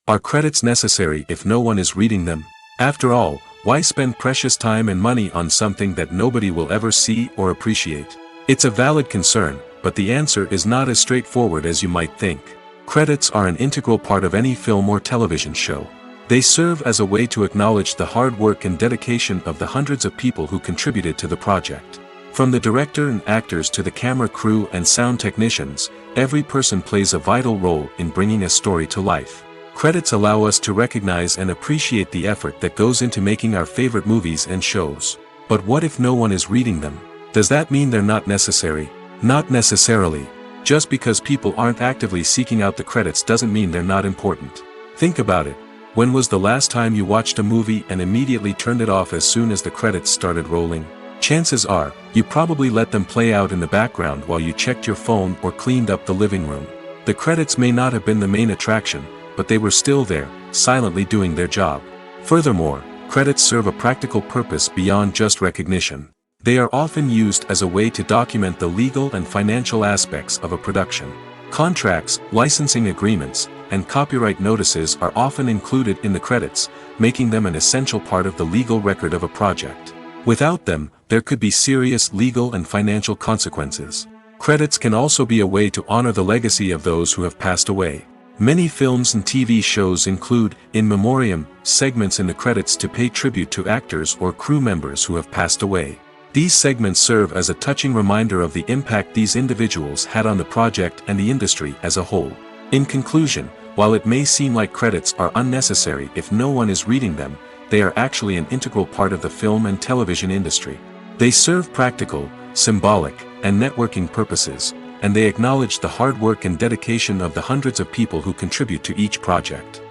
Are credits necessary if no one is reading them? After all, why spend precious time and money on something that nobody will ever see or appreciate? It's a valid concern, but the answer is not as straightforward as you might think. Credits are an integral part of any film or television show. They serve as a way to acknowledge the hard work and dedication of the hundreds of people who contributed to the project. From the director and actors to the camera crew and sound technicians, every person plays a vital role in bringing a story to life. Credits allow us to recognize and appreciate the effort that goes into making our favorite movies and shows. But what if no one is reading them? Does that mean they're not necessary? Not necessarily. Just because people aren't actively seeking out the credits doesn't mean they're not important. Think about it. When was the last time you watched a movie and immediately turned it off as soon as the credits started rolling? Chances are, you probably let them play out in the background while you checked your phone or cleaned up the living room. The credits may not have been the main attraction, but they were still there, silently doing their job. Furthermore, credits serve a practical purpose beyond just recognition. They are often used as a way to document the legal and financial aspects of a production. Contracts, licensing agreements, and copyright notices are often included in the credits, making them an essential part of the legal record of a project. Without them, there could be serious legal and financial consequences. Credits can also be a way to honor the legacy of those who have passed away. Many films and TV shows include, in memoriam, segments in the credits to pay tribute to actors or crew members who have passed away. These segments serve as a touching reminder of the impact these individuals had on the project and the industry as a whole. In conclusion, while it may seem like credits are unnecessary if no one is reading them, they are actually an integral part of the film and television industry. They serve practical, symbolic, and networking purposes, and they acknowledge the hard work and dedication of the hundreds of people who contribute to each project.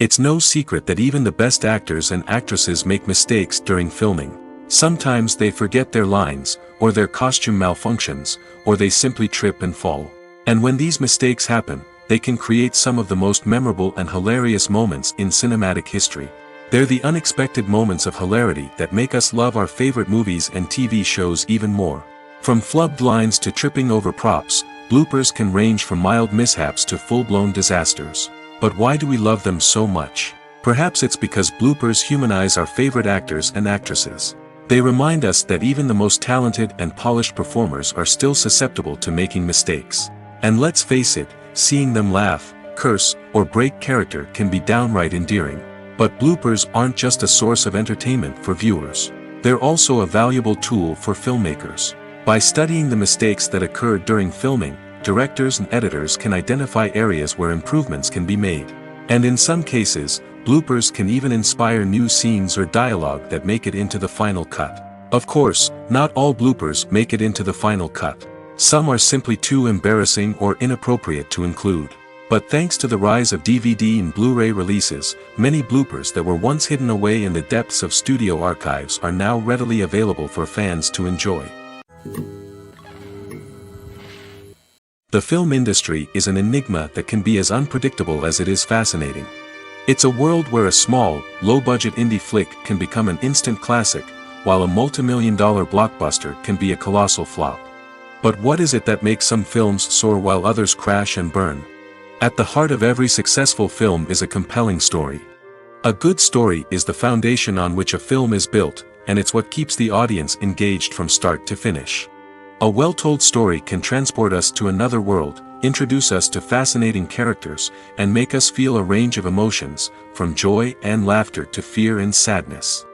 It's no secret that even the best actors and actresses make mistakes during filming. Sometimes they forget their lines, or their costume malfunctions, or they simply trip and fall. And when these mistakes happen, they can create some of the most memorable and hilarious moments in cinematic history. They're the unexpected moments of hilarity that make us love our favorite movies and TV shows even more. From flubbed lines to tripping over props, bloopers can range from mild mishaps to full-blown disasters. But why do we love them so much? Perhaps it's because bloopers humanize our favorite actors and actresses. They remind us that even the most talented and polished performers are still susceptible to making mistakes. And let's face it, seeing them laugh, curse, or break character can be downright endearing. But bloopers aren't just a source of entertainment for viewers. They're also a valuable tool for filmmakers. By studying the mistakes that occurred during filming, directors and editors can identify areas where improvements can be made. And in some cases, bloopers can even inspire new scenes or dialogue that make it into the final cut. Of course, not all bloopers make it into the final cut. Some are simply too embarrassing or inappropriate to include. But thanks to the rise of DVD and Blu-ray releases, many bloopers that were once hidden away in the depths of studio archives are now readily available for fans to enjoy. The film industry is an enigma that can be as unpredictable as it is fascinating. It's a world where a small, low-budget indie flick can become an instant classic, while a multi-million-dollar blockbuster can be a colossal flop. But what is it that makes some films soar while others crash and burn? At the heart of every successful film is a compelling story. A good story is the foundation on which a film is built, and it's what keeps the audience engaged from start to finish. A well-told story can transport us to another world, introduce us to fascinating characters, and make us feel a range of emotions, from joy and laughter to fear and sadness.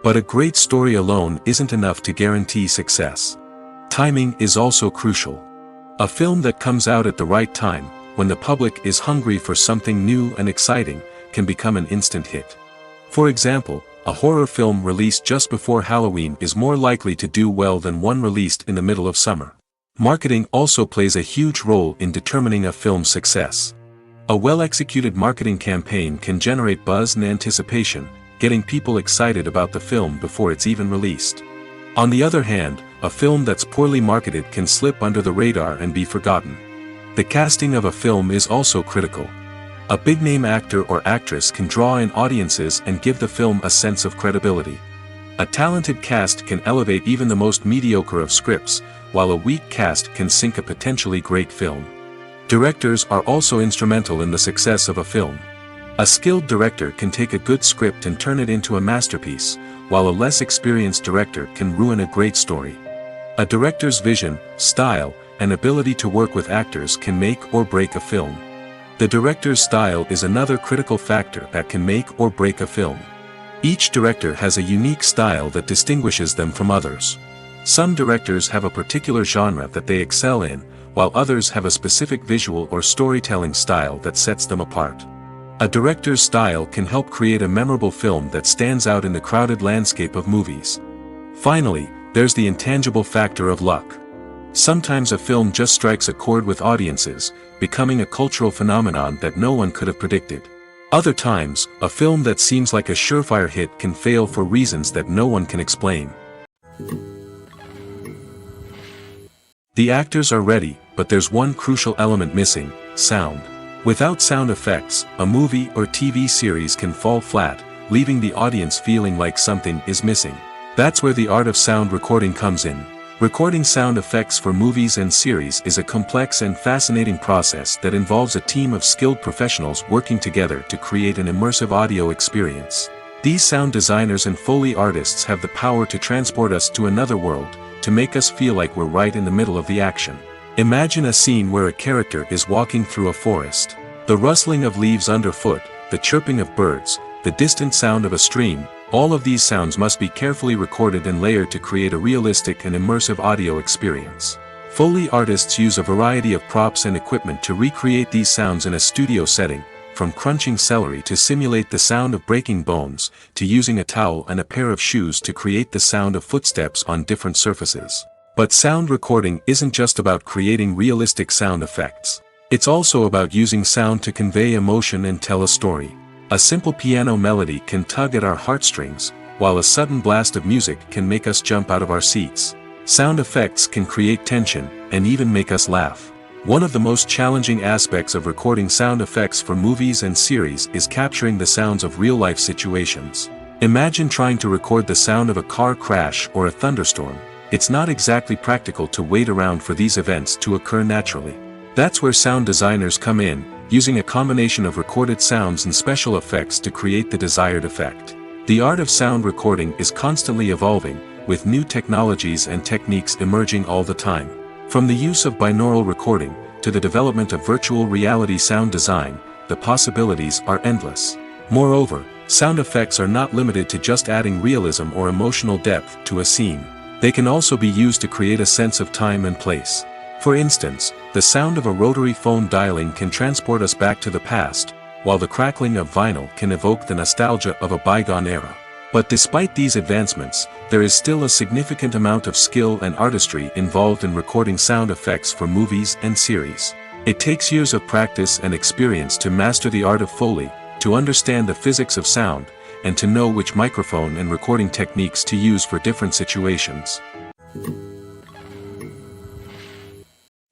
But a great story alone isn't enough to guarantee success. Timing is also crucial. A film that comes out at the right time, when the public is hungry for something new and exciting, can become an instant hit. For example, a horror film released just before Halloween is more likely to do well than one released in the middle of summer. Marketing also plays a huge role in determining a film's success. A well-executed marketing campaign can generate buzz and anticipation, getting people excited about the film before it's even released. On the other hand, a film that's poorly marketed can slip under the radar and be forgotten. The casting of a film is also critical. A big-name actor or actress can draw in audiences and give the film a sense of credibility. A talented cast can elevate even the most mediocre of scripts, while a weak cast can sink a potentially great film. Directors are also instrumental in the success of a film. A skilled director can take a good script and turn it into a masterpiece, while a less experienced director can ruin a great story. A director's vision, style, and ability to work with actors can make or break a film. The director's style is another critical factor that can make or break a film. Each director has a unique style that distinguishes them from others. Some directors have a particular genre that they excel in, while others have a specific visual or storytelling style that sets them apart. A director's style can help create a memorable film that stands out in the crowded landscape of movies. Finally, there's the intangible factor of luck. Sometimes a film just strikes a chord with audiences, becoming a cultural phenomenon that no one could have predicted. Other times, a film that seems like a surefire hit can fail for reasons that no one can explain. The actors are ready, but there's one crucial element missing: sound. Without sound effects, a movie or TV series can fall flat, leaving the audience feeling like something is missing. That's where the art of sound recording comes in. Recording sound effects for movies and series is a complex and fascinating process that involves a team of skilled professionals working together to create an immersive audio experience. These sound designers and Foley artists have the power to transport us to another world, to make us feel like we're right in the middle of the action. Imagine a scene where a character is walking through a forest. The rustling of leaves underfoot, the chirping of birds, the distant sound of a stream, all of these sounds must be carefully recorded and layered to create a realistic and immersive audio experience. Foley artists use a variety of props and equipment to recreate these sounds in a studio setting, from crunching celery to simulate the sound of breaking bones, to using a towel and a pair of shoes to create the sound of footsteps on different surfaces. But sound recording isn't just about creating realistic sound effects. It's also about using sound to convey emotion and tell a story. A simple piano melody can tug at our heartstrings, while a sudden blast of music can make us jump out of our seats. Sound effects can create tension, and even make us laugh. One of the most challenging aspects of recording sound effects for movies and series is capturing the sounds of real-life situations. Imagine trying to record the sound of a car crash or a thunderstorm. It's not exactly practical to wait around for these events to occur naturally. That's where sound designers come in, using a combination of recorded sounds and special effects to create the desired effect. The art of sound recording is constantly evolving, with new technologies and techniques emerging all the time. From the use of binaural recording, to the development of virtual reality sound design, the possibilities are endless. Moreover, sound effects are not limited to just adding realism or emotional depth to a scene. They can also be used to create a sense of time and place. For instance, the sound of a rotary phone dialing can transport us back to the past, while the crackling of vinyl can evoke the nostalgia of a bygone era. But despite these advancements, there is still a significant amount of skill and artistry involved in recording sound effects for movies and series. It takes years of practice and experience to master the art of Foley, to understand the physics of sound, and to know which microphone and recording techniques to use for different situations.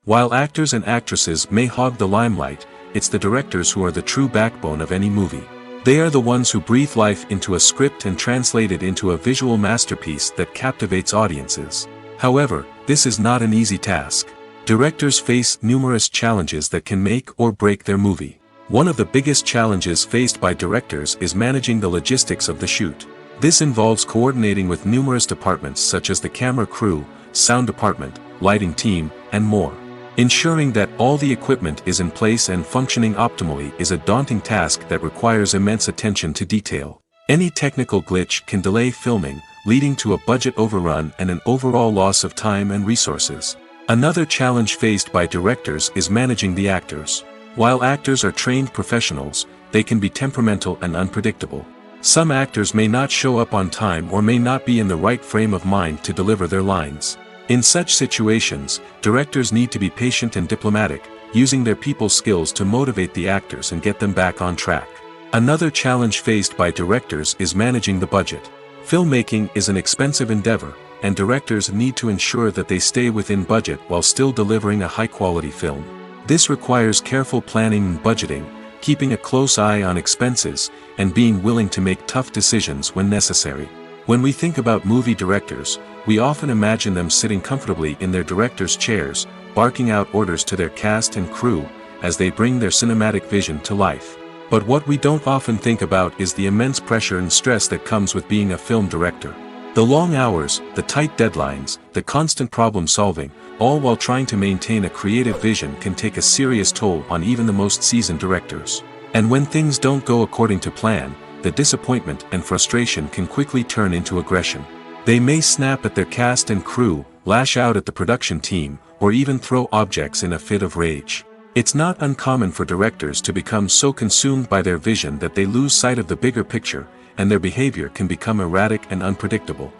While actors and actresses may hog the limelight, it's the directors who are the true backbone of any movie. They are the ones who breathe life into a script and translate it into a visual masterpiece that captivates audiences. However, this is not an easy task. Directors face numerous challenges that can make or break their movie. One of the biggest challenges faced by directors is managing the logistics of the shoot. This involves coordinating with numerous departments such as the camera crew, sound department, lighting team, and more. Ensuring that all the equipment is in place and functioning optimally is a daunting task that requires immense attention to detail. Any technical glitch can delay filming, leading to a budget overrun and an overall loss of time and resources. Another challenge faced by directors is managing the actors. While actors are trained professionals, they can be temperamental and unpredictable. Some actors may not show up on time or may not be in the right frame of mind to deliver their lines. In such situations, directors need to be patient and diplomatic, using their people skills to motivate the actors and get them back on track. Another challenge faced by directors is managing the budget. Filmmaking is an expensive endeavor, and directors need to ensure that they stay within budget while still delivering a high-quality film. This requires careful planning and budgeting, keeping a close eye on expenses, and being willing to make tough decisions when necessary. When we think about movie directors, we often imagine them sitting comfortably in their director's chairs, barking out orders to their cast and crew, as they bring their cinematic vision to life. But what we don't often think about is the immense pressure and stress that comes with being a film director. The long hours, the tight deadlines, the constant problem solving, all while trying to maintain a creative vision can take a serious toll on even the most seasoned directors. And when things don't go according to plan, the disappointment and frustration can quickly turn into aggression. They may snap at their cast and crew, lash out at the production team, or even throw objects in a fit of rage. It's not uncommon for directors to become so consumed by their vision that they lose sight of the bigger picture, and their behavior can become erratic and unpredictable.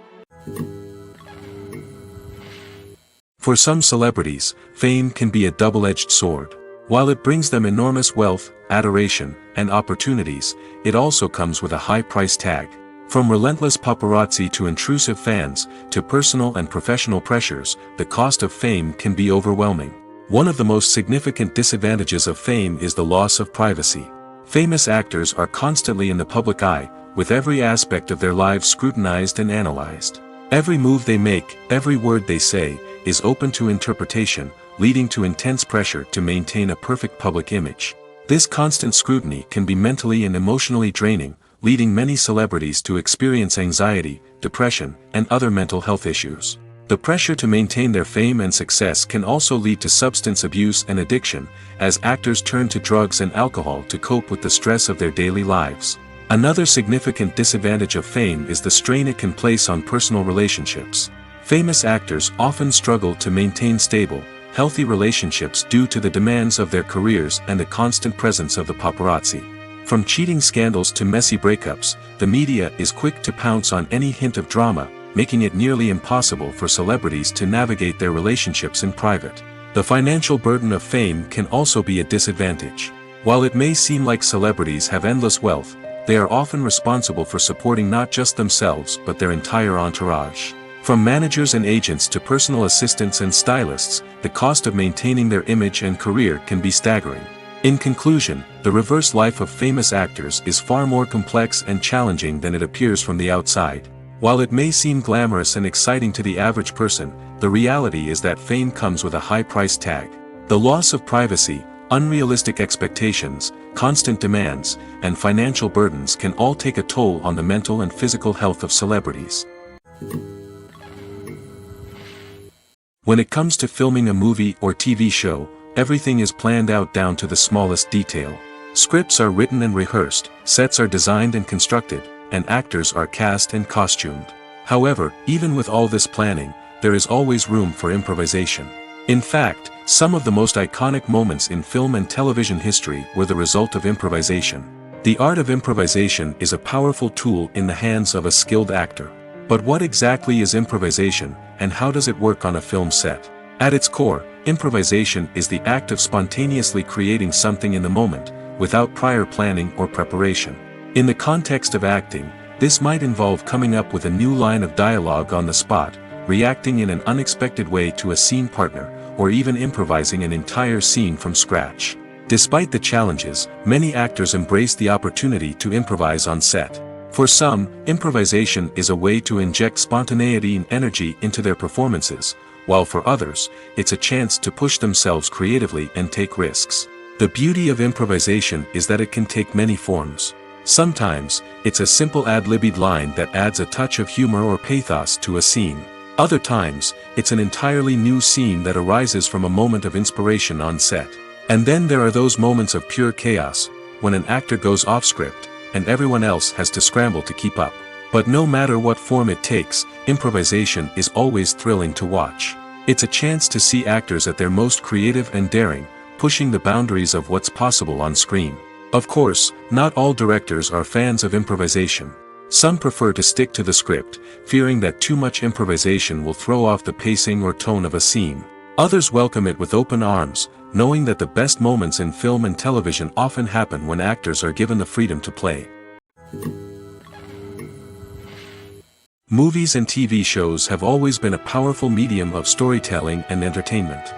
For some celebrities, fame can be a double-edged sword. While it brings them enormous wealth, adoration, and opportunities, it also comes with a high price tag. From relentless paparazzi to intrusive fans, to personal and professional pressures, the cost of fame can be overwhelming. One of the most significant disadvantages of fame is the loss of privacy. Famous actors are constantly in the public eye, with every aspect of their lives scrutinized and analyzed. Every move they make, every word they say, is open to interpretation, leading to intense pressure to maintain a perfect public image. This constant scrutiny can be mentally and emotionally draining, leading many celebrities to experience anxiety, depression, and other mental health issues. The pressure to maintain their fame and success can also lead to substance abuse and addiction, as actors turn to drugs and alcohol to cope with the stress of their daily lives. Another significant disadvantage of fame is the strain it can place on personal relationships. Famous actors often struggle to maintain stable, healthy relationships due to the demands of their careers and the constant presence of the paparazzi. From cheating scandals to messy breakups, the media is quick to pounce on any hint of drama, making it nearly impossible for celebrities to navigate their relationships in private. The financial burden of fame can also be a disadvantage. While it may seem like celebrities have endless wealth, they are often responsible for supporting not just themselves but their entire entourage. From managers and agents to personal assistants and stylists, the cost of maintaining their image and career can be staggering. In conclusion, the reverse life of famous actors is far more complex and challenging than it appears from the outside. While it may seem glamorous and exciting to the average person, the reality is that fame comes with a high price tag. The loss of privacy, unrealistic expectations, constant demands, and financial burdens can all take a toll on the mental and physical health of celebrities. When it comes to filming a movie or TV show, everything is planned out down to the smallest detail. Scripts are written and rehearsed, sets are designed and constructed, and actors are cast and costumed. However, even with all this planning, there is always room for improvisation. In fact, some of the most iconic moments in film and television history were the result of improvisation. The art of improvisation is a powerful tool in the hands of a skilled actor. But what exactly is improvisation, and how does it work on a film set? At its core, improvisation is the act of spontaneously creating something in the moment, without prior planning or preparation. In the context of acting, this might involve coming up with a new line of dialogue on the spot, reacting in an unexpected way to a scene partner, or even improvising an entire scene from scratch. Despite the challenges, many actors embrace the opportunity to improvise on set. For some, improvisation is a way to inject spontaneity and energy into their performances, while for others, it's a chance to push themselves creatively and take risks. The beauty of improvisation is that it can take many forms. Sometimes, it's a simple ad-libbed line that adds a touch of humor or pathos to a scene. Other times, it's an entirely new scene that arises from a moment of inspiration on set. And then there are those moments of pure chaos, when an actor goes off script, and everyone else has to scramble to keep up. But no matter what form it takes, improvisation is always thrilling to watch. It's a chance to see actors at their most creative and daring, pushing the boundaries of what's possible on screen. Of course, not all directors are fans of improvisation. Some prefer to stick to the script, fearing that too much improvisation will throw off the pacing or tone of a scene. Others welcome it with open arms, knowing that the best moments in film and television often happen when actors are given the freedom to play. Movies and TV shows have always been a powerful medium of storytelling and entertainment.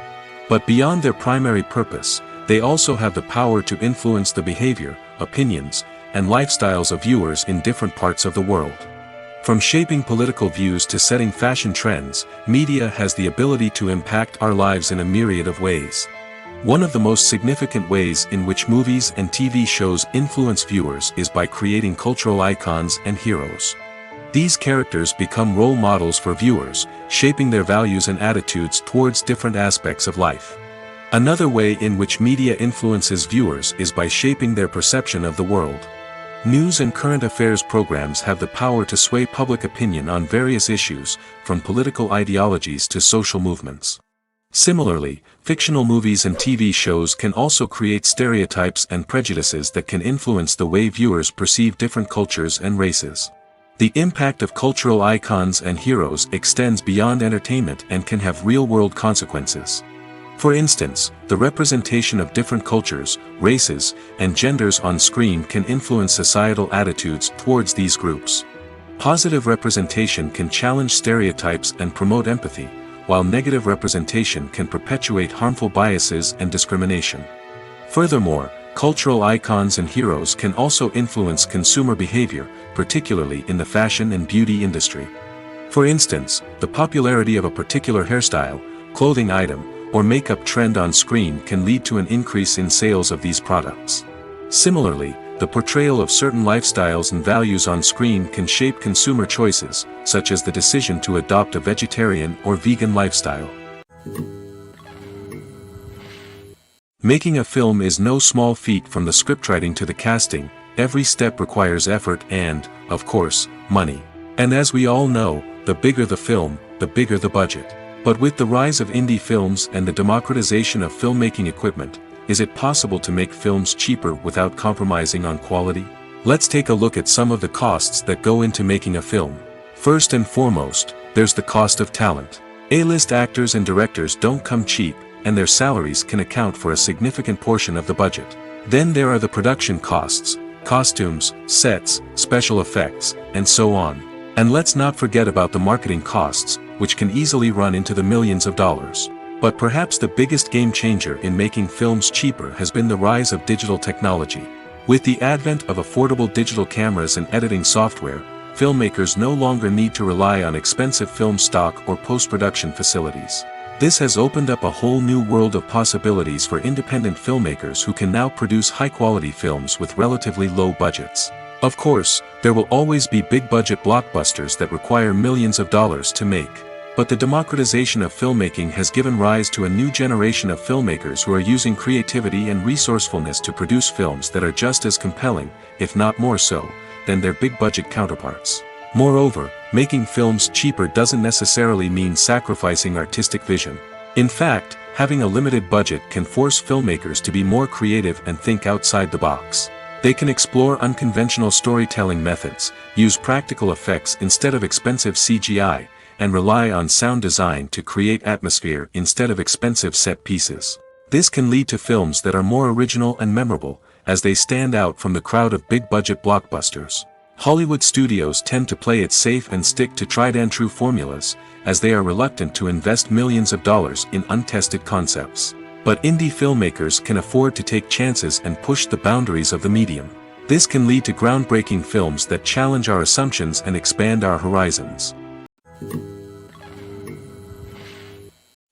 But beyond their primary purpose, they also have the power to influence the behavior, opinions, and lifestyles of viewers in different parts of the world. From shaping political views to setting fashion trends, media has the ability to impact our lives in a myriad of ways. One of the most significant ways in which movies and TV shows influence viewers is by creating cultural icons and heroes. These characters become role models for viewers, shaping their values and attitudes towards different aspects of life. Another way in which media influences viewers is by shaping their perception of the world. News and current affairs programs have the power to sway public opinion on various issues, from political ideologies to social movements. Similarly, fictional movies and TV shows can also create stereotypes and prejudices that can influence the way viewers perceive different cultures and races. The impact of cultural icons and heroes extends beyond entertainment and can have real-world consequences. For instance, the representation of different cultures, races, and genders on screen can influence societal attitudes towards these groups. Positive representation can challenge stereotypes and promote empathy, while negative representation can perpetuate harmful biases and discrimination. Furthermore, cultural icons and heroes can also influence consumer behavior, particularly in the fashion and beauty industry. For instance, the popularity of a particular hairstyle, clothing item, or makeup trend on screen can lead to an increase in sales of these products. Similarly, the portrayal of certain lifestyles and values on screen can shape consumer choices, such as the decision to adopt a vegetarian or vegan lifestyle. Making a film is no small feat. From the scriptwriting to the casting, every step requires effort and, of course, money. And as we all know, the bigger the film, the bigger the budget. But with the rise of indie films and the democratization of filmmaking equipment, is it possible to make films cheaper without compromising on quality? Let's take a look at some of the costs that go into making a film. First and foremost, there's the cost of talent. A-list actors and directors don't come cheap, and their salaries can account for a significant portion of the budget. Then there are the production costs, costumes, sets, special effects, and so on. And let's not forget about the marketing costs, which can easily run into the millions of dollars. But perhaps the biggest game changer in making films cheaper has been the rise of digital technology. With the advent of affordable digital cameras and editing software, filmmakers no longer need to rely on expensive film stock or post-production facilities. This has opened up a whole new world of possibilities for independent filmmakers who can now produce high-quality films with relatively low budgets. Of course, there will always be big-budget blockbusters that require millions of dollars to make. But the democratization of filmmaking has given rise to a new generation of filmmakers who are using creativity and resourcefulness to produce films that are just as compelling, if not more so, than their big-budget counterparts. Moreover, making films cheaper doesn't necessarily mean sacrificing artistic vision. In fact, having a limited budget can force filmmakers to be more creative and think outside the box. They can explore unconventional storytelling methods, use practical effects instead of expensive CGI, and rely on sound design to create atmosphere instead of expensive set pieces. This can lead to films that are more original and memorable, as they stand out from the crowd of big-budget blockbusters. Hollywood studios tend to play it safe and stick to tried-and-true formulas, as they are reluctant to invest millions of dollars in untested concepts. But indie filmmakers can afford to take chances and push the boundaries of the medium. This can lead to groundbreaking films that challenge our assumptions and expand our horizons.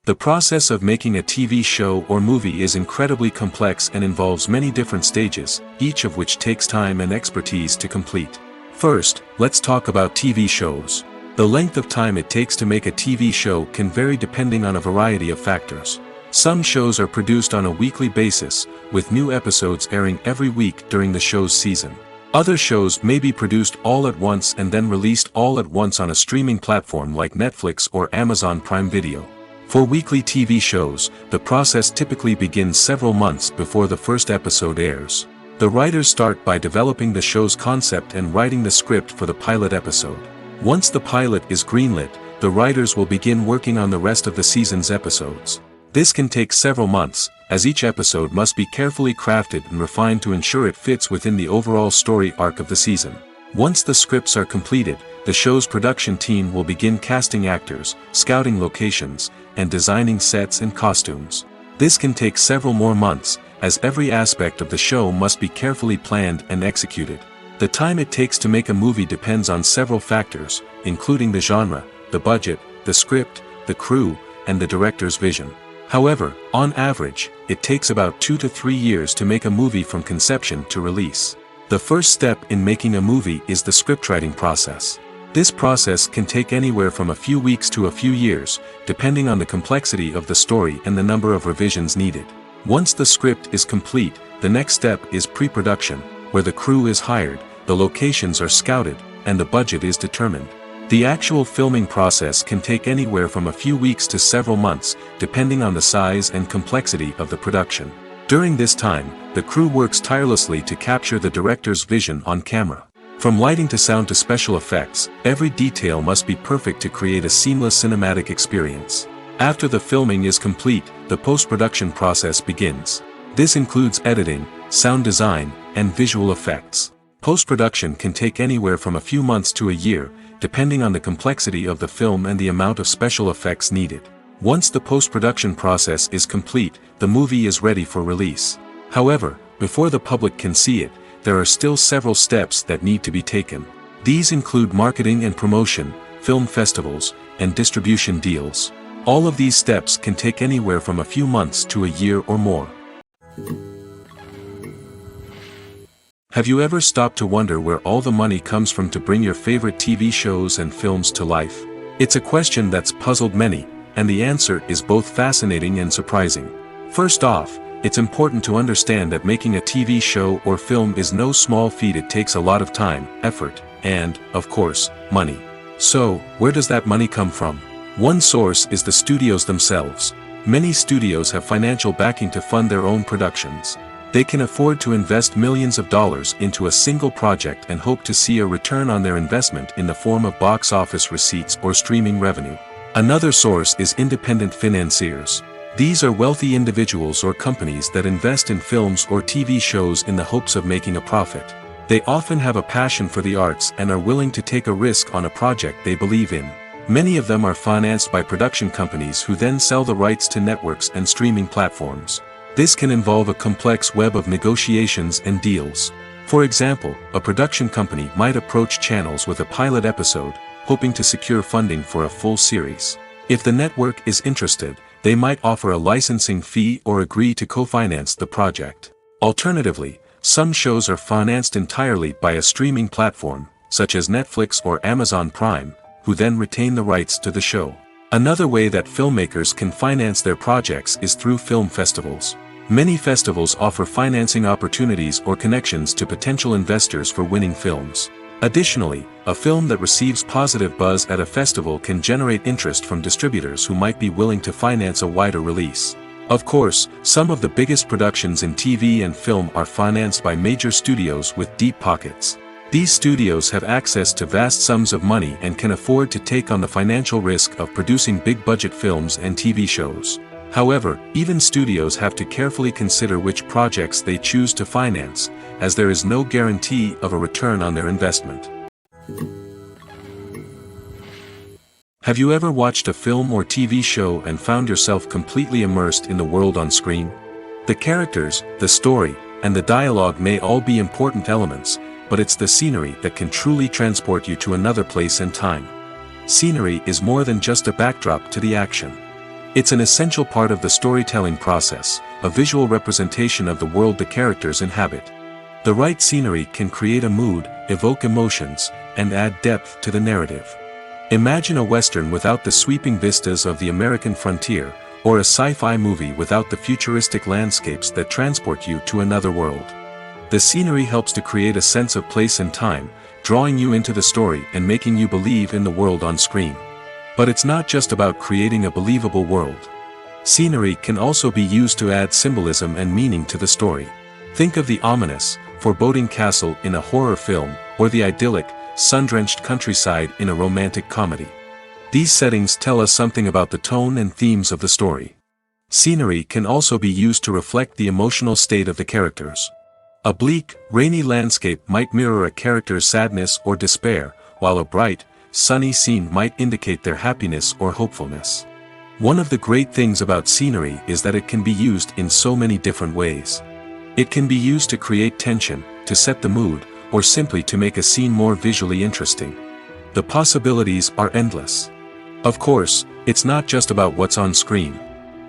The process of making a TV show or movie is incredibly complex and involves many different stages, each of which takes time and expertise to complete. First, let's talk about TV shows. The length of time it takes to make a TV show can vary depending on a variety of factors. Some shows are produced on a weekly basis, with new episodes airing every week during the show's season. Other shows may be produced all at once and then released all at once on a streaming platform like Netflix or Amazon Prime Video. For weekly TV shows, the process typically begins several months before the first episode airs. The writers start by developing the show's concept and writing the script for the pilot episode. Once the pilot is greenlit, the writers will begin working on the rest of the season's episodes. This can take several months, as each episode must be carefully crafted and refined to ensure it fits within the overall story arc of the season. Once the scripts are completed, the show's production team will begin casting actors, scouting locations, and designing sets and costumes. This can take several more months, as every aspect of the show must be carefully planned and executed. The time it takes to make a movie depends on several factors, including the genre, the budget, the script, the crew, and the director's vision. However, on average, it takes about 2 to 3 years to make a movie from conception to release. The first step in making a movie is the scriptwriting process. This process can take anywhere from a few weeks to a few years, depending on the complexity of the story and the number of revisions needed. Once the script is complete, the next step is pre-production, where the crew is hired, the locations are scouted, and the budget is determined. The actual filming process can take anywhere from a few weeks to several months, depending on the size and complexity of the production. During this time, the crew works tirelessly to capture the director's vision on camera. From lighting to sound to special effects, every detail must be perfect to create a seamless cinematic experience. After the filming is complete, the post-production process begins. This includes editing, sound design, and visual effects. Post-production can take anywhere from a few months to a year, depending on the complexity of the film and the amount of special effects needed. Once the post-production process is complete, the movie is ready for release. However, before the public can see it, there are still several steps that need to be taken. These include marketing and promotion, film festivals, and distribution deals. All of these steps can take anywhere from a few months to a year or more. Have you ever stopped to wonder where all the money comes from to bring your favorite TV shows and films to life? It's a question that's puzzled many, and the answer is both fascinating and surprising. First off, it's important to understand that making a TV show or film is no small feat. It takes a lot of time, effort, and, of course, money. So, where does that money come from? One source is the studios themselves. Many studios have financial backing to fund their own productions. They can afford to invest millions of dollars into a single project and hope to see a return on their investment in the form of box office receipts or streaming revenue. Another source is independent financiers. These are wealthy individuals or companies that invest in films or TV shows in the hopes of making a profit. They often have a passion for the arts and are willing to take a risk on a project they believe in. Many of them are financed by production companies who then sell the rights to networks and streaming platforms. This can involve a complex web of negotiations and deals. For example, a production company might approach channels with a pilot episode, hoping to secure funding for a full series. If the network is interested, they might offer a licensing fee or agree to co-finance the project. Alternatively, some shows are financed entirely by a streaming platform, such as Netflix or Amazon Prime, who then retain the rights to the show. Another way that filmmakers can finance their projects is through film festivals. Many festivals offer financing opportunities or connections to potential investors for winning films. Additionally, a film that receives positive buzz at a festival can generate interest from distributors who might be willing to finance a wider release. Of course, some of the biggest productions in TV and film are financed by major studios with deep pockets. These studios have access to vast sums of money and can afford to take on the financial risk of producing big-budget films and TV shows. However, even studios have to carefully consider which projects they choose to finance, as there is no guarantee of a return on their investment. Have you ever watched a film or TV show and found yourself completely immersed in the world on screen? The characters, the story, and the dialogue may all be important elements, but it's the scenery that can truly transport you to another place and time. Scenery is more than just a backdrop to the action. It's an essential part of the storytelling process, a visual representation of the world the characters inhabit. The right scenery can create a mood, evoke emotions, and add depth to the narrative. Imagine a Western without the sweeping vistas of the American frontier, or a sci-fi movie without the futuristic landscapes that transport you to another world. The scenery helps to create a sense of place and time, drawing you into the story and making you believe in the world on screen. But it's not just about creating a believable world. Scenery can also be used to add symbolism and meaning to the story. Think of the ominous, foreboding castle in a horror film, or the idyllic, sun-drenched countryside in a romantic comedy. These settings tell us something about the tone and themes of the story. Scenery can also be used to reflect the emotional state of the characters. A bleak, rainy landscape might mirror a character's sadness or despair, while a bright, sunny scene might indicate their happiness or hopefulness. One of the great things about scenery is that it can be used in so many different ways. It can be used to create tension, to set the mood, or simply to make a scene more visually interesting. The possibilities are endless. Of course, it's not just about what's on screen.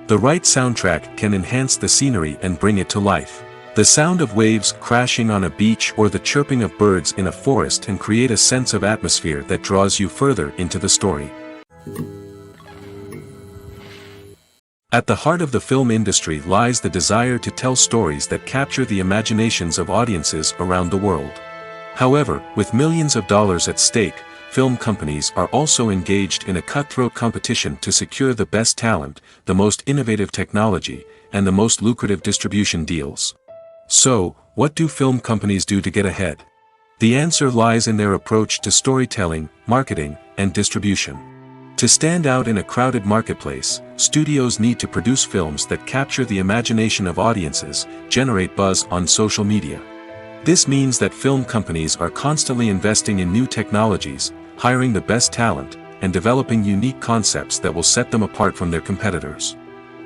The right soundtrack can enhance the scenery and bring it to life. The sound of waves crashing on a beach or the chirping of birds in a forest can create a sense of atmosphere that draws you further into the story. At the heart of the film industry lies the desire to tell stories that capture the imaginations of audiences around the world. However, with millions of dollars at stake, film companies are also engaged in a cutthroat competition to secure the best talent, the most innovative technology, and the most lucrative distribution deals. So, what do film companies do to get ahead? The answer lies in their approach to storytelling, marketing, and distribution. To stand out in a crowded marketplace, studios need to produce films that capture the imagination of audiences, generate buzz on social media. This means that film companies are constantly investing in new technologies, hiring the best talent, and developing unique concepts that will set them apart from their competitors.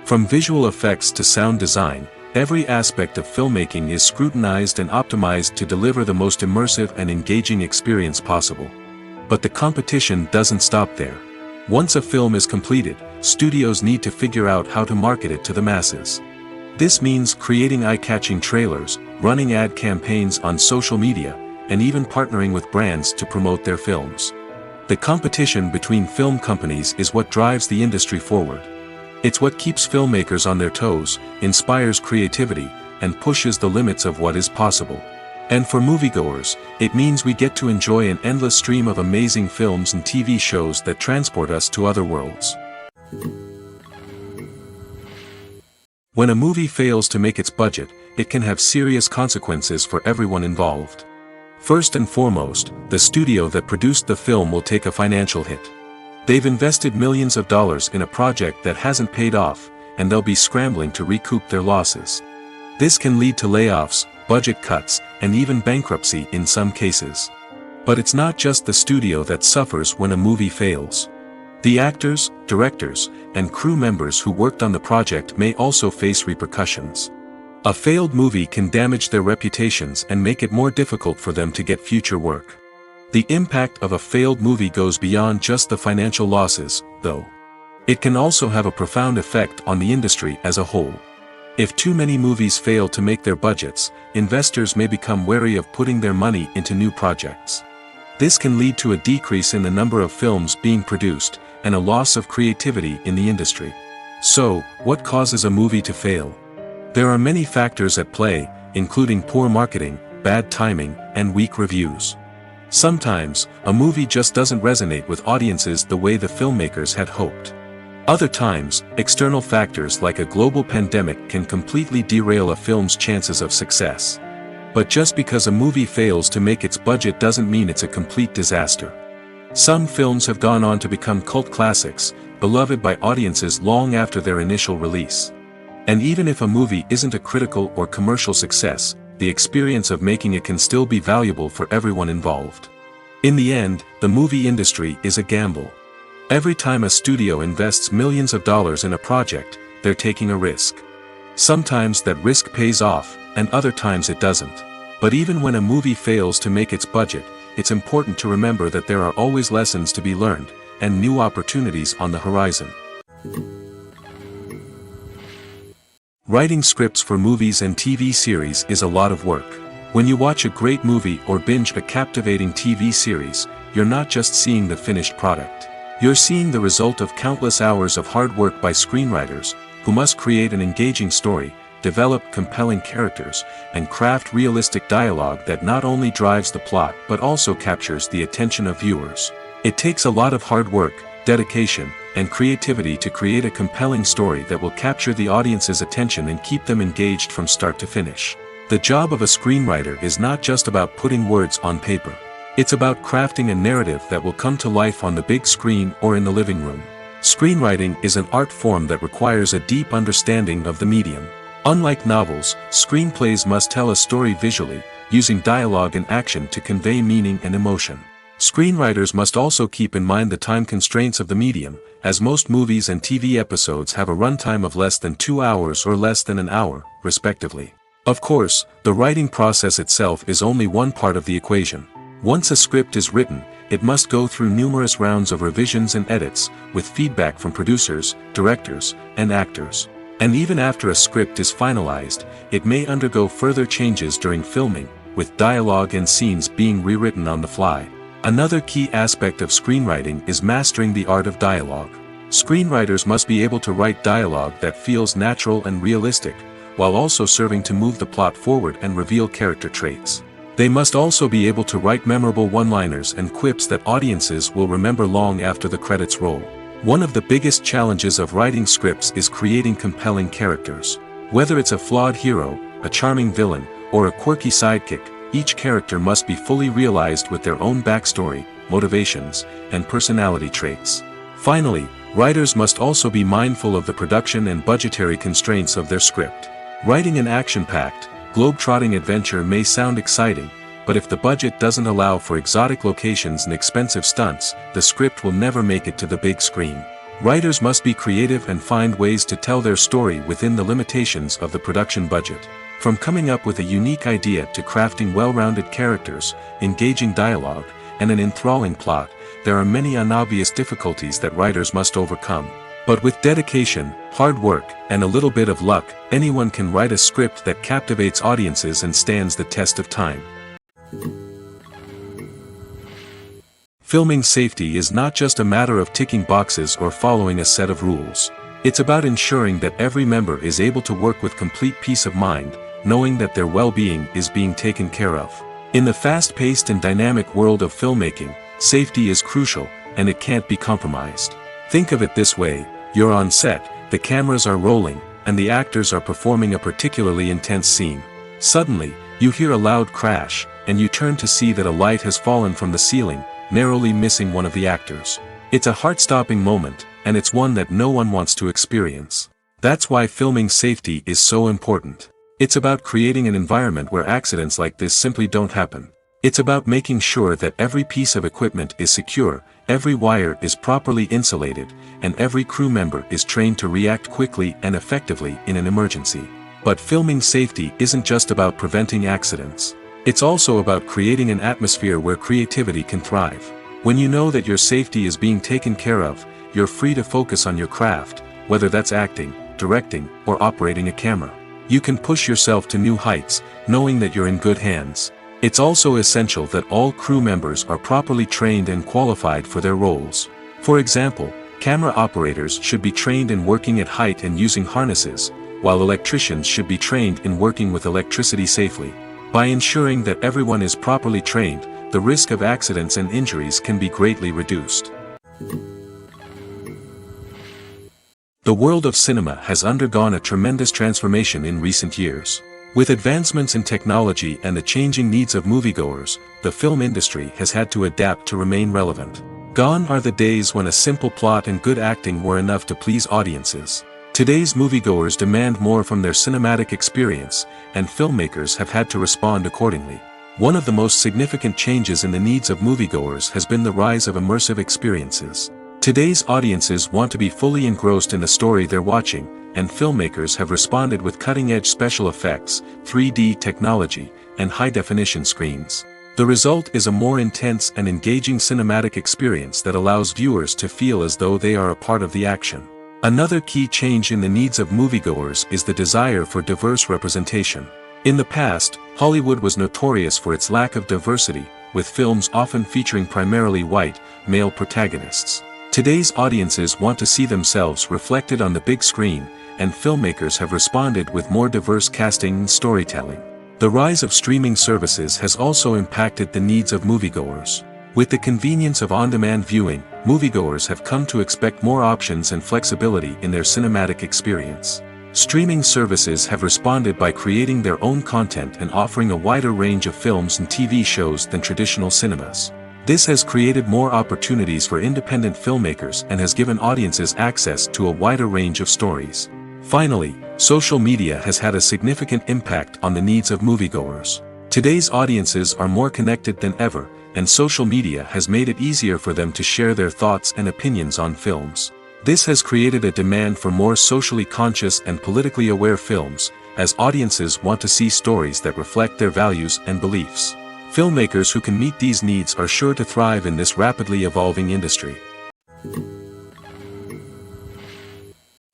From visual effects to sound design, every aspect of filmmaking is scrutinized and optimized to deliver the most immersive and engaging experience possible. But the competition doesn't stop there. Once a film is completed, studios need to figure out how to market it to the masses. This means creating eye-catching trailers, running ad campaigns on social media, and even partnering with brands to promote their films. The competition between film companies is what drives the industry forward. It's what keeps filmmakers on their toes, inspires creativity, and pushes the limits of what is possible. And for moviegoers, it means we get to enjoy an endless stream of amazing films and TV shows that transport us to other worlds. When a movie fails to make its budget, it can have serious consequences for everyone involved. First and foremost, the studio that produced the film will take a financial hit. They've invested millions of dollars in a project that hasn't paid off, and they'll be scrambling to recoup their losses. This can lead to layoffs, budget cuts, and even bankruptcy in some cases. But it's not just the studio that suffers when a movie fails. The actors, directors, and crew members who worked on the project may also face repercussions. A failed movie can damage their reputations and make it more difficult for them to get future work. The impact of a failed movie goes beyond just the financial losses, though. It can also have a profound effect on the industry as a whole. If too many movies fail to make their budgets, investors may become wary of putting their money into new projects. This can lead to a decrease in the number of films being produced, and a loss of creativity in the industry. So, what causes a movie to fail? There are many factors at play, including poor marketing, bad timing, and weak reviews. Sometimes, a movie just doesn't resonate with audiences the way the filmmakers had hoped. Other times, external factors like a global pandemic can completely derail a film's chances of success. But just because a movie fails to make its budget doesn't mean it's a complete disaster. Some films have gone on to become cult classics, beloved by audiences long after their initial release. And even if a movie isn't a critical or commercial success, the experience of making it can still be valuable for everyone involved. In the end, the movie industry is a gamble. Every time a studio invests millions of dollars in a project, they're taking a risk. Sometimes that risk pays off, and other times it doesn't. But even when a movie fails to make its budget, it's important to remember that there are always lessons to be learned, and new opportunities on the horizon. Writing scripts for movies and TV series is a lot of work. When you watch a great movie or binge a captivating TV series, you're not just seeing the finished product. You're seeing the result of countless hours of hard work by screenwriters, who must create an engaging story, develop compelling characters, and craft realistic dialogue that not only drives the plot but also captures the attention of viewers. It takes a lot of hard work, dedication, and creativity to create a compelling story that will capture the audience's attention and keep them engaged from start to finish. The job of a screenwriter is not just about putting words on paper. It's about crafting a narrative that will come to life on the big screen or in the living room. Screenwriting is an art form that requires a deep understanding of the medium. Unlike novels, screenplays must tell a story visually, using dialogue and action to convey meaning and emotion. Screenwriters must also keep in mind the time constraints of the medium, as most movies and TV episodes have a runtime of less than 2 hours or less than an hour, respectively. Of course, the writing process itself is only one part of the equation. Once a script is written, it must go through numerous rounds of revisions and edits, with feedback from producers, directors, and actors. And even after a script is finalized, it may undergo further changes during filming, with dialogue and scenes being rewritten on the fly. Another key aspect of screenwriting is mastering the art of dialogue. Screenwriters must be able to write dialogue that feels natural and realistic, while also serving to move the plot forward and reveal character traits. They must also be able to write memorable one-liners and quips that audiences will remember long after the credits roll. One of the biggest challenges of writing scripts is creating compelling characters. Whether it's a flawed hero, a charming villain, or a quirky sidekick, each character must be fully realized with their own backstory, motivations, and personality traits. Finally, writers must also be mindful of the production and budgetary constraints of their script. Writing an action-packed, globe-trotting adventure may sound exciting, but if the budget doesn't allow for exotic locations and expensive stunts, the script will never make it to the big screen. Writers must be creative and find ways to tell their story within the limitations of the production budget. From coming up with a unique idea to crafting well-rounded characters, engaging dialogue, and an enthralling plot, there are many unobvious difficulties that writers must overcome. But with dedication, hard work, and a little bit of luck, anyone can write a script that captivates audiences and stands the test of time. Filming safety is not just a matter of ticking boxes or following a set of rules. It's about ensuring that every member is able to work with complete peace of mind, knowing that their well-being is being taken care of. In the fast-paced and dynamic world of filmmaking, safety is crucial, and it can't be compromised. Think of it this way: you're on set, the cameras are rolling, and the actors are performing a particularly intense scene. Suddenly, you hear a loud crash, and you turn to see that a light has fallen from the ceiling, narrowly missing one of the actors. It's a heart-stopping moment, and it's one that no one wants to experience. That's why filming safety is so important. It's about creating an environment where accidents like this simply don't happen. It's about making sure that every piece of equipment is secure, every wire is properly insulated, and every crew member is trained to react quickly and effectively in an emergency. But filming safety isn't just about preventing accidents. It's also about creating an atmosphere where creativity can thrive. When you know that your safety is being taken care of, you're free to focus on your craft, whether that's acting, directing, or operating a camera. You can push yourself to new heights, knowing that you're in good hands. It's also essential that all crew members are properly trained and qualified for their roles. For example, camera operators should be trained in working at height and using harnesses, while electricians should be trained in working with electricity safely. By ensuring that everyone is properly trained, the risk of accidents and injuries can be greatly reduced. The world of cinema has undergone a tremendous transformation in recent years. With advancements in technology and the changing needs of moviegoers, the film industry has had to adapt to remain relevant. Gone are the days when a simple plot and good acting were enough to please audiences. Today's moviegoers demand more from their cinematic experience, and filmmakers have had to respond accordingly. One of the most significant changes in the needs of moviegoers has been the rise of immersive experiences. Today's audiences want to be fully engrossed in the story they're watching, and filmmakers have responded with cutting-edge special effects, 3D technology, and high-definition screens. The result is a more intense and engaging cinematic experience that allows viewers to feel as though they are a part of the action. Another key change in the needs of moviegoers is the desire for diverse representation. In the past, Hollywood was notorious for its lack of diversity, with films often featuring primarily white, male protagonists. Today's audiences want to see themselves reflected on the big screen, and filmmakers have responded with more diverse casting and storytelling. The rise of streaming services has also impacted the needs of moviegoers. With the convenience of on-demand viewing, moviegoers have come to expect more options and flexibility in their cinematic experience. Streaming services have responded by creating their own content and offering a wider range of films and TV shows than traditional cinemas. This has created more opportunities for independent filmmakers and has given audiences access to a wider range of stories. Finally, social media has had a significant impact on the needs of moviegoers. Today's audiences are more connected than ever, and social media has made it easier for them to share their thoughts and opinions on films. This has created a demand for more socially conscious and politically aware films, as audiences want to see stories that reflect their values and beliefs. Filmmakers who can meet these needs are sure to thrive in this rapidly evolving industry.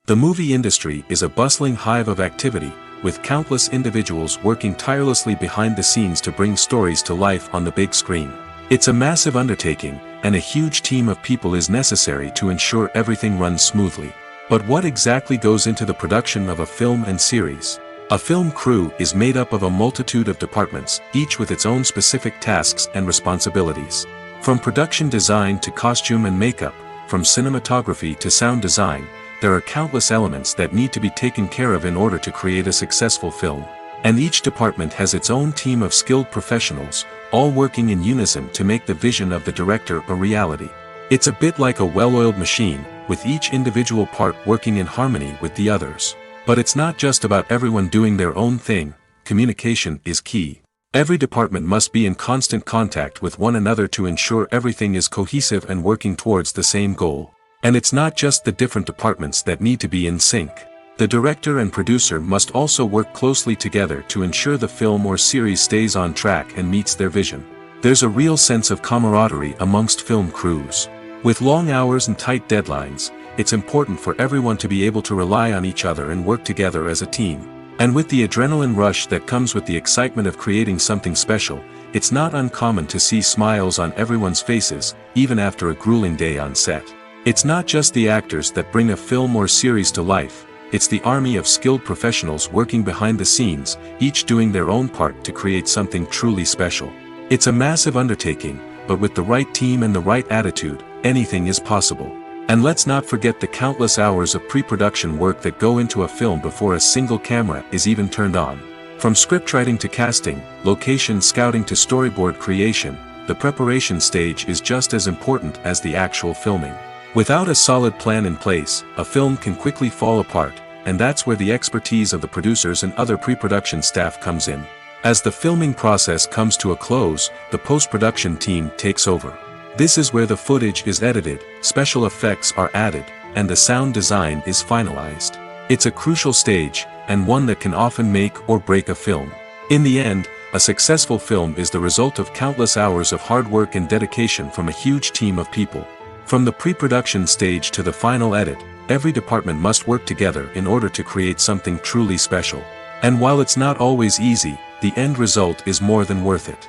The movie industry is a bustling hive of activity, with countless individuals working tirelessly behind the scenes to bring stories to life on the big screen. It's a massive undertaking, and a huge team of people is necessary to ensure everything runs smoothly. But what exactly goes into the production of a film and series? A film crew is made up of a multitude of departments, each with its own specific tasks and responsibilities. From production design to costume and makeup, from cinematography to sound design, there are countless elements that need to be taken care of in order to create a successful film. And each department has its own team of skilled professionals, all working in unison to make the vision of the director a reality. It's a bit like a well-oiled machine, with each individual part working in harmony with the others. But it's not just about everyone doing their own thing. Communication is key. Every department must be in constant contact with one another to ensure everything is cohesive and working towards the same goal. And it's not just the different departments that need to be in sync. The director and producer must also work closely together to ensure the film or series stays on track and meets their vision. There's a real sense of camaraderie amongst film crews. With long hours and tight deadlines, it's important for everyone to be able to rely on each other and work together as a team. And with the adrenaline rush that comes with the excitement of creating something special, it's not uncommon to see smiles on everyone's faces, even after a grueling day on set. It's not just the actors that bring a film or series to life, it's the army of skilled professionals working behind the scenes, each doing their own part to create something truly special. It's a massive undertaking, but with the right team and the right attitude, anything is possible. And let's not forget the countless hours of pre-production work that go into a film before a single camera is even turned on. From scriptwriting to casting, location scouting to storyboard creation, the preparation stage is just as important as the actual filming. Without a solid plan in place, a film can quickly fall apart, and that's where the expertise of the producers and other pre-production staff comes in. As the filming process comes to a close, the post-production team takes over. This is where the footage is edited, special effects are added, and the sound design is finalized. It's a crucial stage, and one that can often make or break a film. In the end, a successful film is the result of countless hours of hard work and dedication from a huge team of people. From the pre-production stage to the final edit, every department must work together in order to create something truly special. And while it's not always easy, the end result is more than worth it.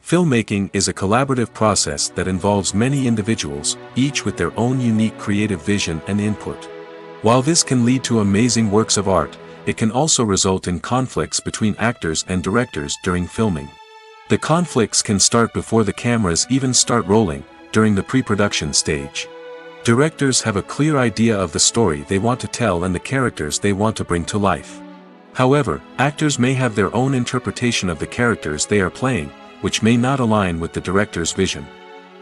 Filmmaking is a collaborative process that involves many individuals, each with their own unique creative vision and input. While this can lead to amazing works of art, it can also result in conflicts between actors and directors during filming. The conflicts can start before the cameras even start rolling, during the pre-production stage. Directors have a clear idea of the story they want to tell and the characters they want to bring to life. However, actors may have their own interpretation of the characters they are playing, which may not align with the director's vision.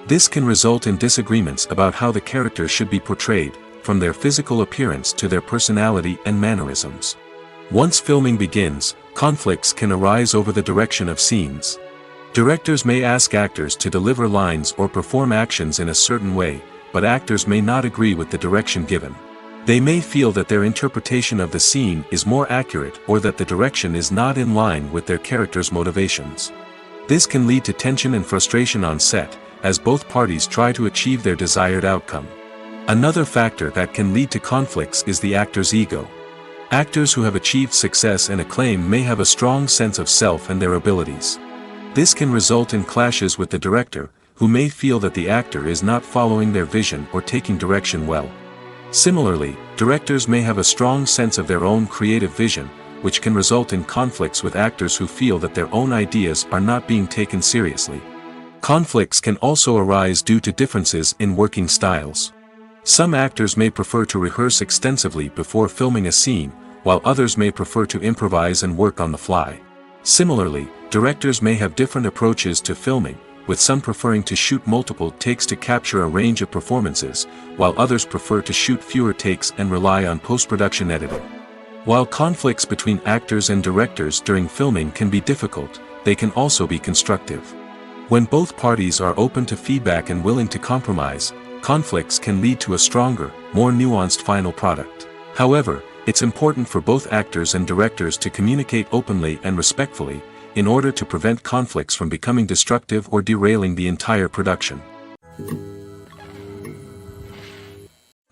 This can result in disagreements about how the characters should be portrayed, from their physical appearance to their personality and mannerisms. Once filming begins, conflicts can arise over the direction of scenes. Directors may ask actors to deliver lines or perform actions in a certain way, but actors may not agree with the direction given. They may feel that their interpretation of the scene is more accurate or that the direction is not in line with their character's motivations. This can lead to tension and frustration on set, as both parties try to achieve their desired outcome. Another factor that can lead to conflicts is the actor's ego. Actors who have achieved success and acclaim may have a strong sense of self and their abilities. This can result in clashes with the director, who may feel that the actor is not following their vision or taking direction well. Similarly, directors may have a strong sense of their own creative vision, which can result in conflicts with actors who feel that their own ideas are not being taken seriously. Conflicts can also arise due to differences in working styles. Some actors may prefer to rehearse extensively before filming a scene, while others may prefer to improvise and work on the fly. Similarly, directors may have different approaches to filming, with some preferring to shoot multiple takes to capture a range of performances, while others prefer to shoot fewer takes and rely on post-production editing. While conflicts between actors and directors during filming can be difficult, they can also be constructive. When both parties are open to feedback and willing to compromise, conflicts can lead to a stronger, more nuanced final product. However, it's important for both actors and directors to communicate openly and respectfully, in order to prevent conflicts from becoming destructive or derailing the entire production.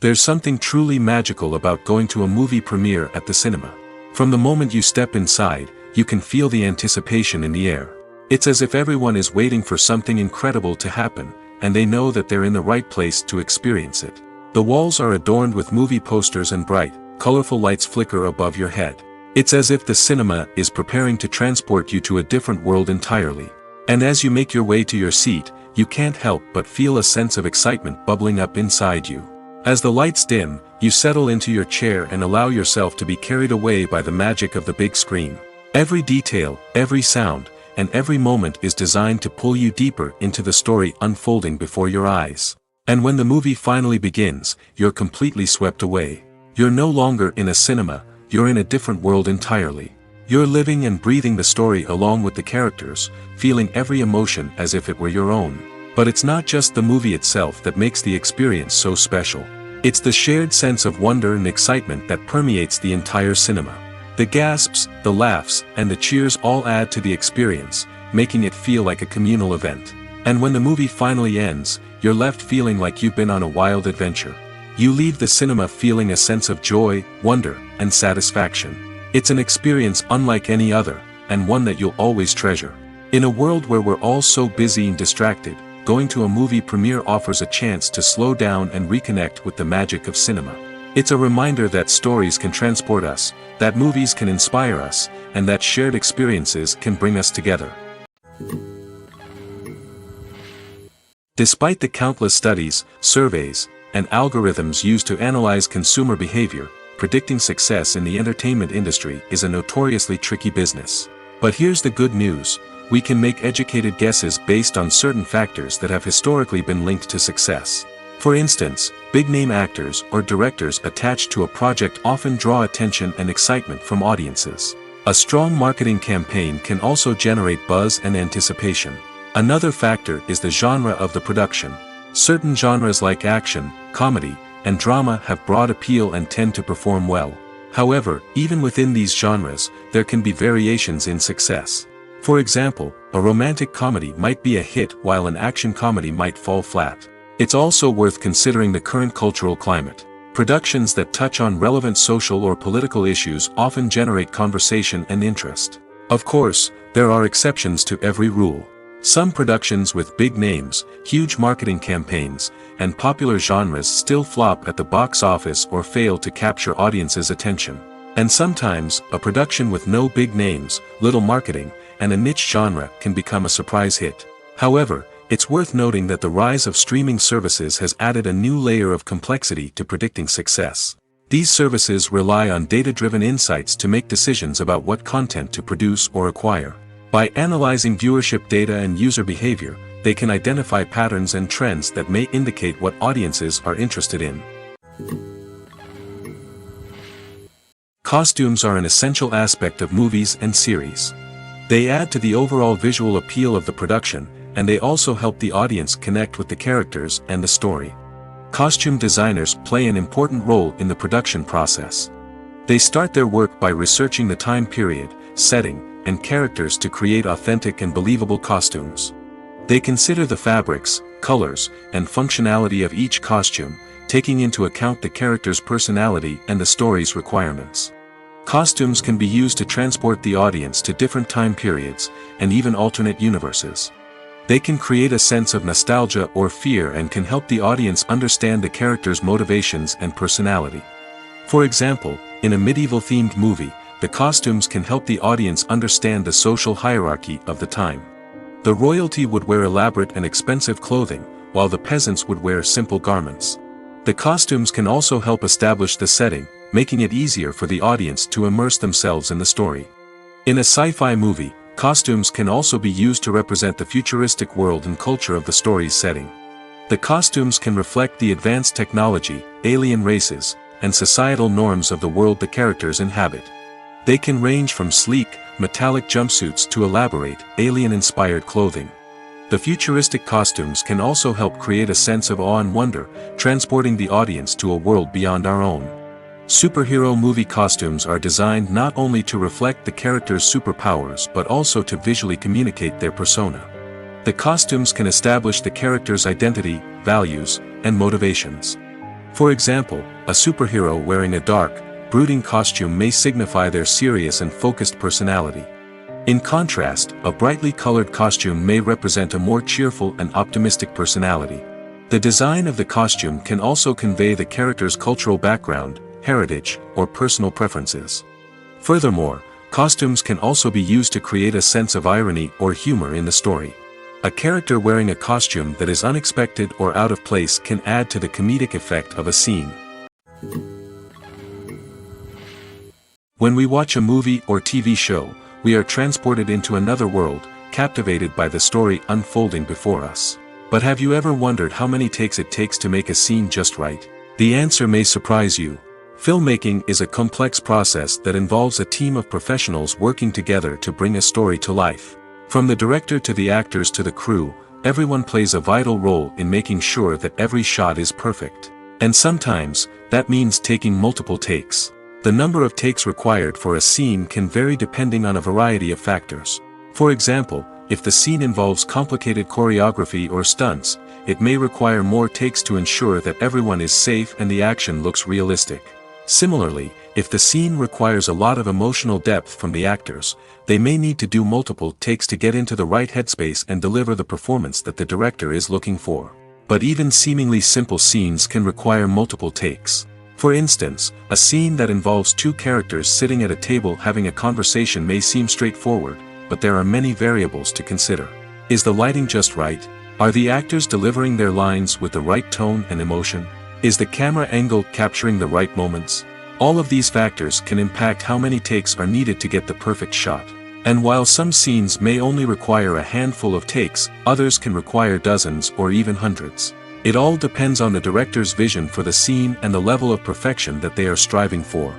There's something truly magical about going to a movie premiere at the cinema. From the moment you step inside, you can feel the anticipation in the air. It's as if everyone is waiting for something incredible to happen, and they know that they're in the right place to experience it. The walls are adorned with movie posters and bright, colorful lights flicker above your head. It's as if the cinema is preparing to transport you to a different world entirely. And as you make your way to your seat, you can't help but feel a sense of excitement bubbling up inside you. As the lights dim, you settle into your chair and allow yourself to be carried away by the magic of the big screen. Every detail, every sound, and every moment is designed to pull you deeper into the story unfolding before your eyes. And when the movie finally begins, you're completely swept away. You're no longer in a cinema, you're in a different world entirely. You're living and breathing the story along with the characters, feeling every emotion as if it were your own. But it's not just the movie itself that makes the experience so special. It's the shared sense of wonder and excitement that permeates the entire cinema. The gasps, the laughs, and the cheers all add to the experience, making it feel like a communal event. And when the movie finally ends, you're left feeling like you've been on a wild adventure. You leave the cinema feeling a sense of joy, wonder, and satisfaction. It's an experience unlike any other, and one that you'll always treasure. In a world where we're all so busy and distracted, going to a movie premiere offers a chance to slow down and reconnect with the magic of cinema. It's a reminder that stories can transport us, that movies can inspire us, and that shared experiences can bring us together. Despite the countless studies, surveys, and algorithms used to analyze consumer behavior, predicting success in the entertainment industry is a notoriously tricky business. But here's the good news: we can make educated guesses based on certain factors that have historically been linked to success. For instance, big-name actors or directors attached to a project often draw attention and excitement from audiences. A strong marketing campaign can also generate buzz and anticipation. Another factor is the genre of the production. Certain genres like action, comedy, and drama have broad appeal and tend to perform well. However, even within these genres, there can be variations in success. For example, a romantic comedy might be a hit while an action comedy might fall flat. It's also worth considering the current cultural climate. Productions that touch on relevant social or political issues often generate conversation and interest. Of course, there are exceptions to every rule. Some productions with big names, huge marketing campaigns, and popular genres still flop at the box office or fail to capture audiences' attention. And sometimes, a production with no big names, little marketing, and a niche genre can become a surprise hit. However, it's worth noting that the rise of streaming services has added a new layer of complexity to predicting success. These services rely on data-driven insights to make decisions about what content to produce or acquire. By analyzing viewership data and user behavior, they can identify patterns and trends that may indicate what audiences are interested in. Costumes are an essential aspect of movies and series. They add to the overall visual appeal of the production, and they also help the audience connect with the characters and the story. Costume designers play an important role in the production process. They start their work by researching the time period, setting, and characters to create authentic and believable costumes. They consider the fabrics, colors, and functionality of each costume, taking into account the character's personality and the story's requirements. Costumes can be used to transport the audience to different time periods, and even alternate universes. They can create a sense of nostalgia or fear and can help the audience understand the character's motivations and personality. For example, in a medieval-themed movie, the costumes can help the audience understand the social hierarchy of the time. The royalty would wear elaborate and expensive clothing, while the peasants would wear simple garments. The costumes can also help establish the setting, making it easier for the audience to immerse themselves in the story. In a sci-fi movie, costumes can also be used to represent the futuristic world and culture of the story's setting. The costumes can reflect the advanced technology, alien races, and societal norms of the world the characters inhabit. They can range from sleek, metallic jumpsuits to elaborate, alien-inspired clothing. The futuristic costumes can also help create a sense of awe and wonder, transporting the audience to a world beyond our own. Superhero movie costumes are designed not only to reflect the character's superpowers but also to visually communicate their persona. The costumes can establish the character's identity, values, and motivations. For example, a superhero wearing a dark, brooding costume may signify their serious and focused personality. In contrast, a brightly colored costume may represent a more cheerful and optimistic personality. The design of the costume can also convey the character's cultural background, heritage, or personal preferences. Furthermore, costumes can also be used to create a sense of irony or humor in the story. A character wearing a costume that is unexpected or out of place can add to the comedic effect of a scene. When we watch a movie or TV show, we are transported into another world, captivated by the story unfolding before us. But have you ever wondered how many takes it takes to make a scene just right? The answer may surprise you. Filmmaking is a complex process that involves a team of professionals working together to bring a story to life. From the director to the actors to the crew, everyone plays a vital role in making sure that every shot is perfect. And sometimes, that means taking multiple takes. The number of takes required for a scene can vary depending on a variety of factors. For example, if the scene involves complicated choreography or stunts, it may require more takes to ensure that everyone is safe and the action looks realistic. Similarly, if the scene requires a lot of emotional depth from the actors, they may need to do multiple takes to get into the right headspace and deliver the performance that the director is looking for. But even seemingly simple scenes can require multiple takes. For instance, a scene that involves two characters sitting at a table having a conversation may seem straightforward, but there are many variables to consider. Is the lighting just right? Are the actors delivering their lines with the right tone and emotion? Is the camera angle capturing the right moments? All of these factors can impact how many takes are needed to get the perfect shot. And while some scenes may only require a handful of takes, others can require dozens or even hundreds. It all depends on the director's vision for the scene and the level of perfection that they are striving for.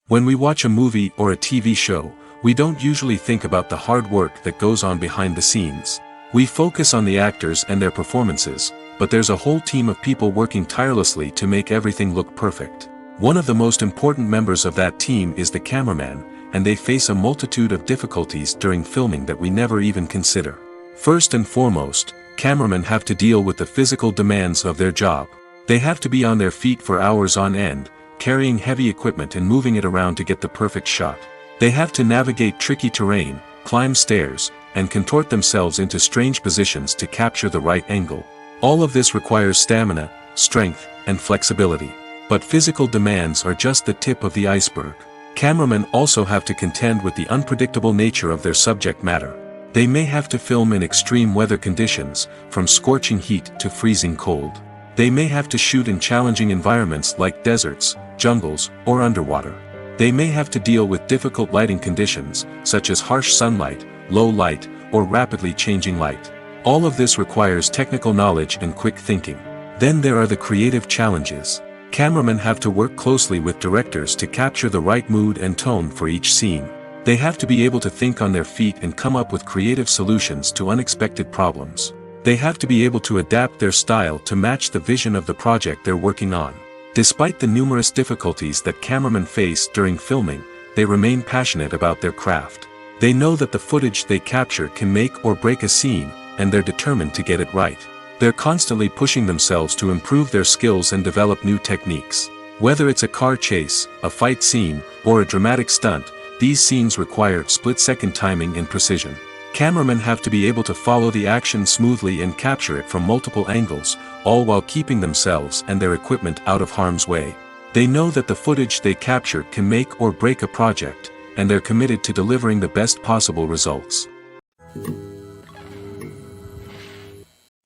When we watch a movie or a TV show, we don't usually think about the hard work that goes on behind the scenes. We focus on the actors and their performances, but there's a whole team of people working tirelessly to make everything look perfect. One of the most important members of that team is the cameraman, and they face a multitude of difficulties during filming that we never even consider. First and foremost, cameramen have to deal with the physical demands of their job. They have to be on their feet for hours on end, carrying heavy equipment and moving it around to get the perfect shot. They have to navigate tricky terrain, climb stairs, and contort themselves into strange positions to capture the right angle. All of this requires stamina, strength, and flexibility. But physical demands are just the tip of the iceberg. Cameramen also have to contend with the unpredictable nature of their subject matter. They may have to film in extreme weather conditions, from scorching heat to freezing cold. They may have to shoot in challenging environments like deserts, jungles, or underwater. They may have to deal with difficult lighting conditions, such as harsh sunlight, low light, or rapidly changing light. All of this requires technical knowledge and quick thinking. Then there are the creative challenges. Cameramen have to work closely with directors to capture the right mood and tone for each scene. They have to be able to think on their feet and come up with creative solutions to unexpected problems. They have to be able to adapt their style to match the vision of the project they're working on. Despite the numerous difficulties that cameramen face during filming, they remain passionate about their craft. They know that the footage they capture can make or break a scene, and they're determined to get it right. They're constantly pushing themselves to improve their skills and develop new techniques. Whether it's a car chase, a fight scene, or a dramatic stunt, these scenes require split-second timing and precision. Cameramen have to be able to follow the action smoothly and capture it from multiple angles, all while keeping themselves and their equipment out of harm's way. They know that the footage they capture can make or break a project, and they're committed to delivering the best possible results.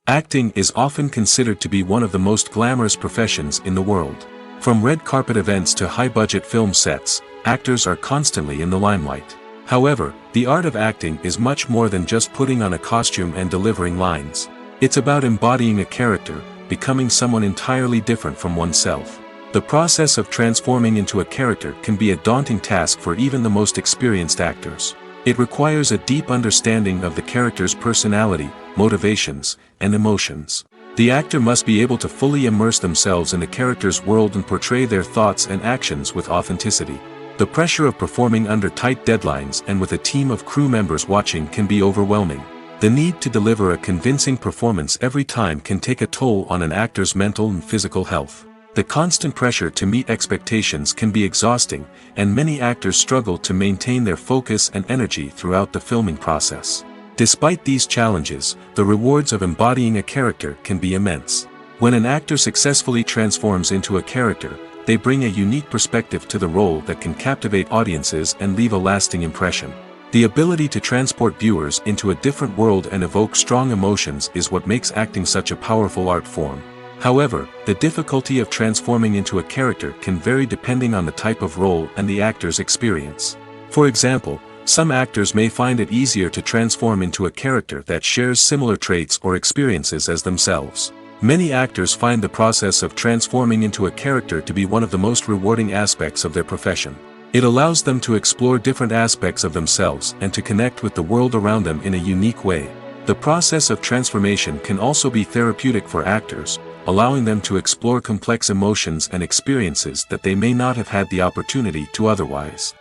Acting is often considered to be one of the most glamorous professions in the world. From red carpet events to high-budget film sets, actors are constantly in the limelight. However, the art of acting is much more than just putting on a costume and delivering lines. It's about embodying a character, becoming someone entirely different from oneself. The process of transforming into a character can be a daunting task for even the most experienced actors. It requires a deep understanding of the character's personality, motivations, and emotions. The actor must be able to fully immerse themselves in the character's world and portray their thoughts and actions with authenticity. The pressure of performing under tight deadlines and with a team of crew members watching can be overwhelming. The need to deliver a convincing performance every time can take a toll on an actor's mental and physical health. The constant pressure to meet expectations can be exhausting, and many actors struggle to maintain their focus and energy throughout the filming process. Despite these challenges, the rewards of embodying a character can be immense. When an actor successfully transforms into a character, they bring a unique perspective to the role that can captivate audiences and leave a lasting impression. The ability to transport viewers into a different world and evoke strong emotions is what makes acting such a powerful art form. However, the difficulty of transforming into a character can vary depending on the type of role and the actor's experience. For example, some actors may find it easier to transform into a character that shares similar traits or experiences as themselves. Many actors find the process of transforming into a character to be one of the most rewarding aspects of their profession. It allows them to explore different aspects of themselves and to connect with the world around them in a unique way. The process of transformation can also be therapeutic for actors, allowing them to explore complex emotions and experiences that they may not have had the opportunity to otherwise.